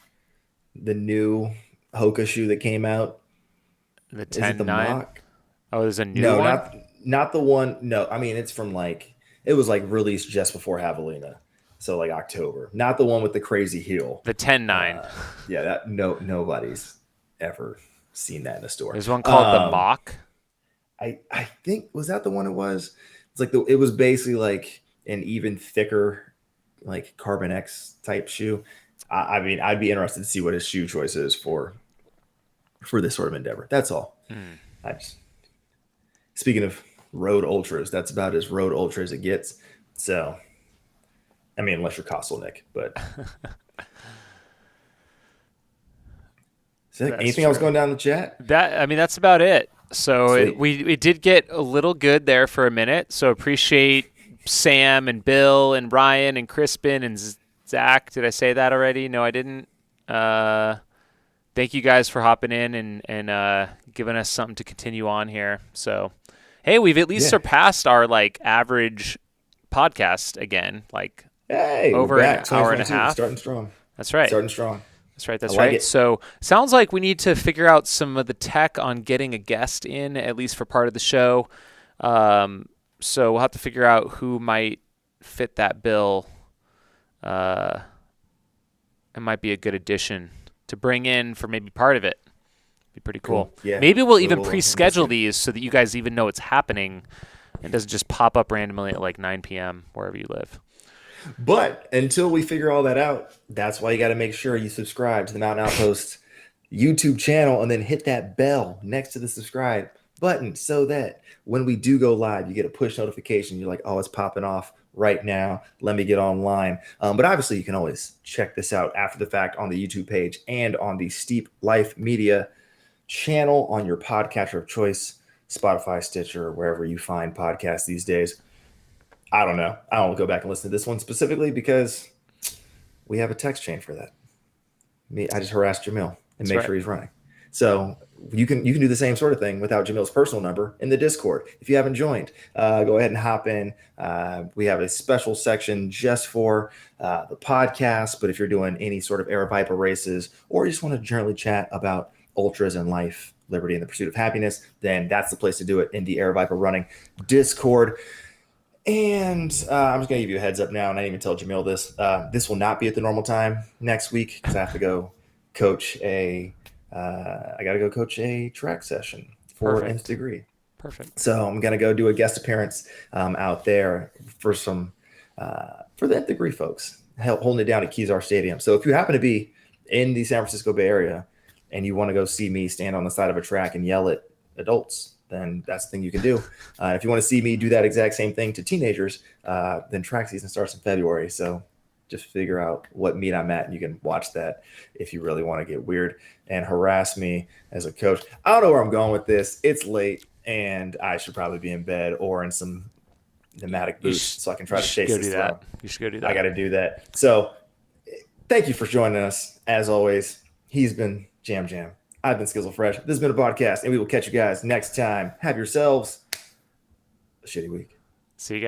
the new Hoka shoe that came out? The 10.9. Oh, there's a new one. No, not the one. No, I mean it's from it was released just before Javelina, so October. Not the one with the crazy heel. The 10.9. Yeah, that nobody's ever seen that in a store. There's one called the Mock. I think, was that the one it was? It's like it was basically like an even thicker, like Carbon X type shoe. I mean, I'd be interested to see what his shoe choice is for this sort of endeavor. That's all. Speaking of road ultras, that's about as road ultra as it gets. So, I mean, unless you're Kostelnik, but. So anything else going down in the chat? That's about it. So we did get a little good there for a minute. So appreciate Sam and Bill and Ryan and Crispin and Zach. Did I say that already? No, I didn't. Thank you guys for hopping in and giving us something to continue on here. So, hey, we've at least surpassed our like average podcast again, like over an hour and a half. Starting strong. That's right. Starting strong. That's right. So sounds like we need to figure out some of the tech on getting a guest in, at least for part of the show. So we'll have to figure out who might fit that bill. It might be a good addition to bring in for maybe part of it. Be pretty cool. Yeah. Maybe we'll even pre-schedule these so that you guys even know it's happening and doesn't just pop up randomly at like 9 p.m. wherever you live. But until we figure all that out, that's why you got to make sure you subscribe to the Mountain Outpost YouTube channel and then hit that bell next to the subscribe button so that when we do go live, you get a push notification. You're like, oh, it's popping off right now. Let me get online. But obviously, you can always check this out after the fact on the YouTube page and on the Steep Life Media channel on your podcatcher of choice, Spotify, Stitcher, wherever you find podcasts these days. I don't know. I don't go back and listen to this one specifically because we have a text chain for that. I just harassed Jamil and make sure he's running. So you can do the same sort of thing without Jamil's personal number in the Discord. If you haven't joined, go ahead and hop in. We have a special section just for the podcast. But if you're doing any sort of Aeropiper races or you just want to generally chat about ultras and life, liberty, and the pursuit of happiness, then that's the place to do it in the Aeropiper running Discord. And I'm just going to give you a heads up now, and I didn't even tell Jamil this. This will not be at the normal time next week because I have to go coach I got to go coach a track session for Nth Degree. Perfect. So I'm going to go do a guest appearance out there for the Nth Degree folks, holding it down at Kezar Stadium. So if you happen to be in the San Francisco Bay Area and you want to go see me stand on the side of a track and yell at adults, then that's the thing you can do. If you want to see me do that exact same thing to teenagers, then track season starts in February. So just figure out what meet I'm at, and you can watch that if you really want to get weird and harass me as a coach. I don't know where I'm going with this. It's late, and I should probably be in bed or in some pneumatic boots so I can try to chase this down. You should go do that. I got to do that. So thank you for joining us. As always, he's been Jam. I've been Skizzle Fresh. This has been a podcast, and we will catch you guys next time. Have yourselves a shitty week. See you guys.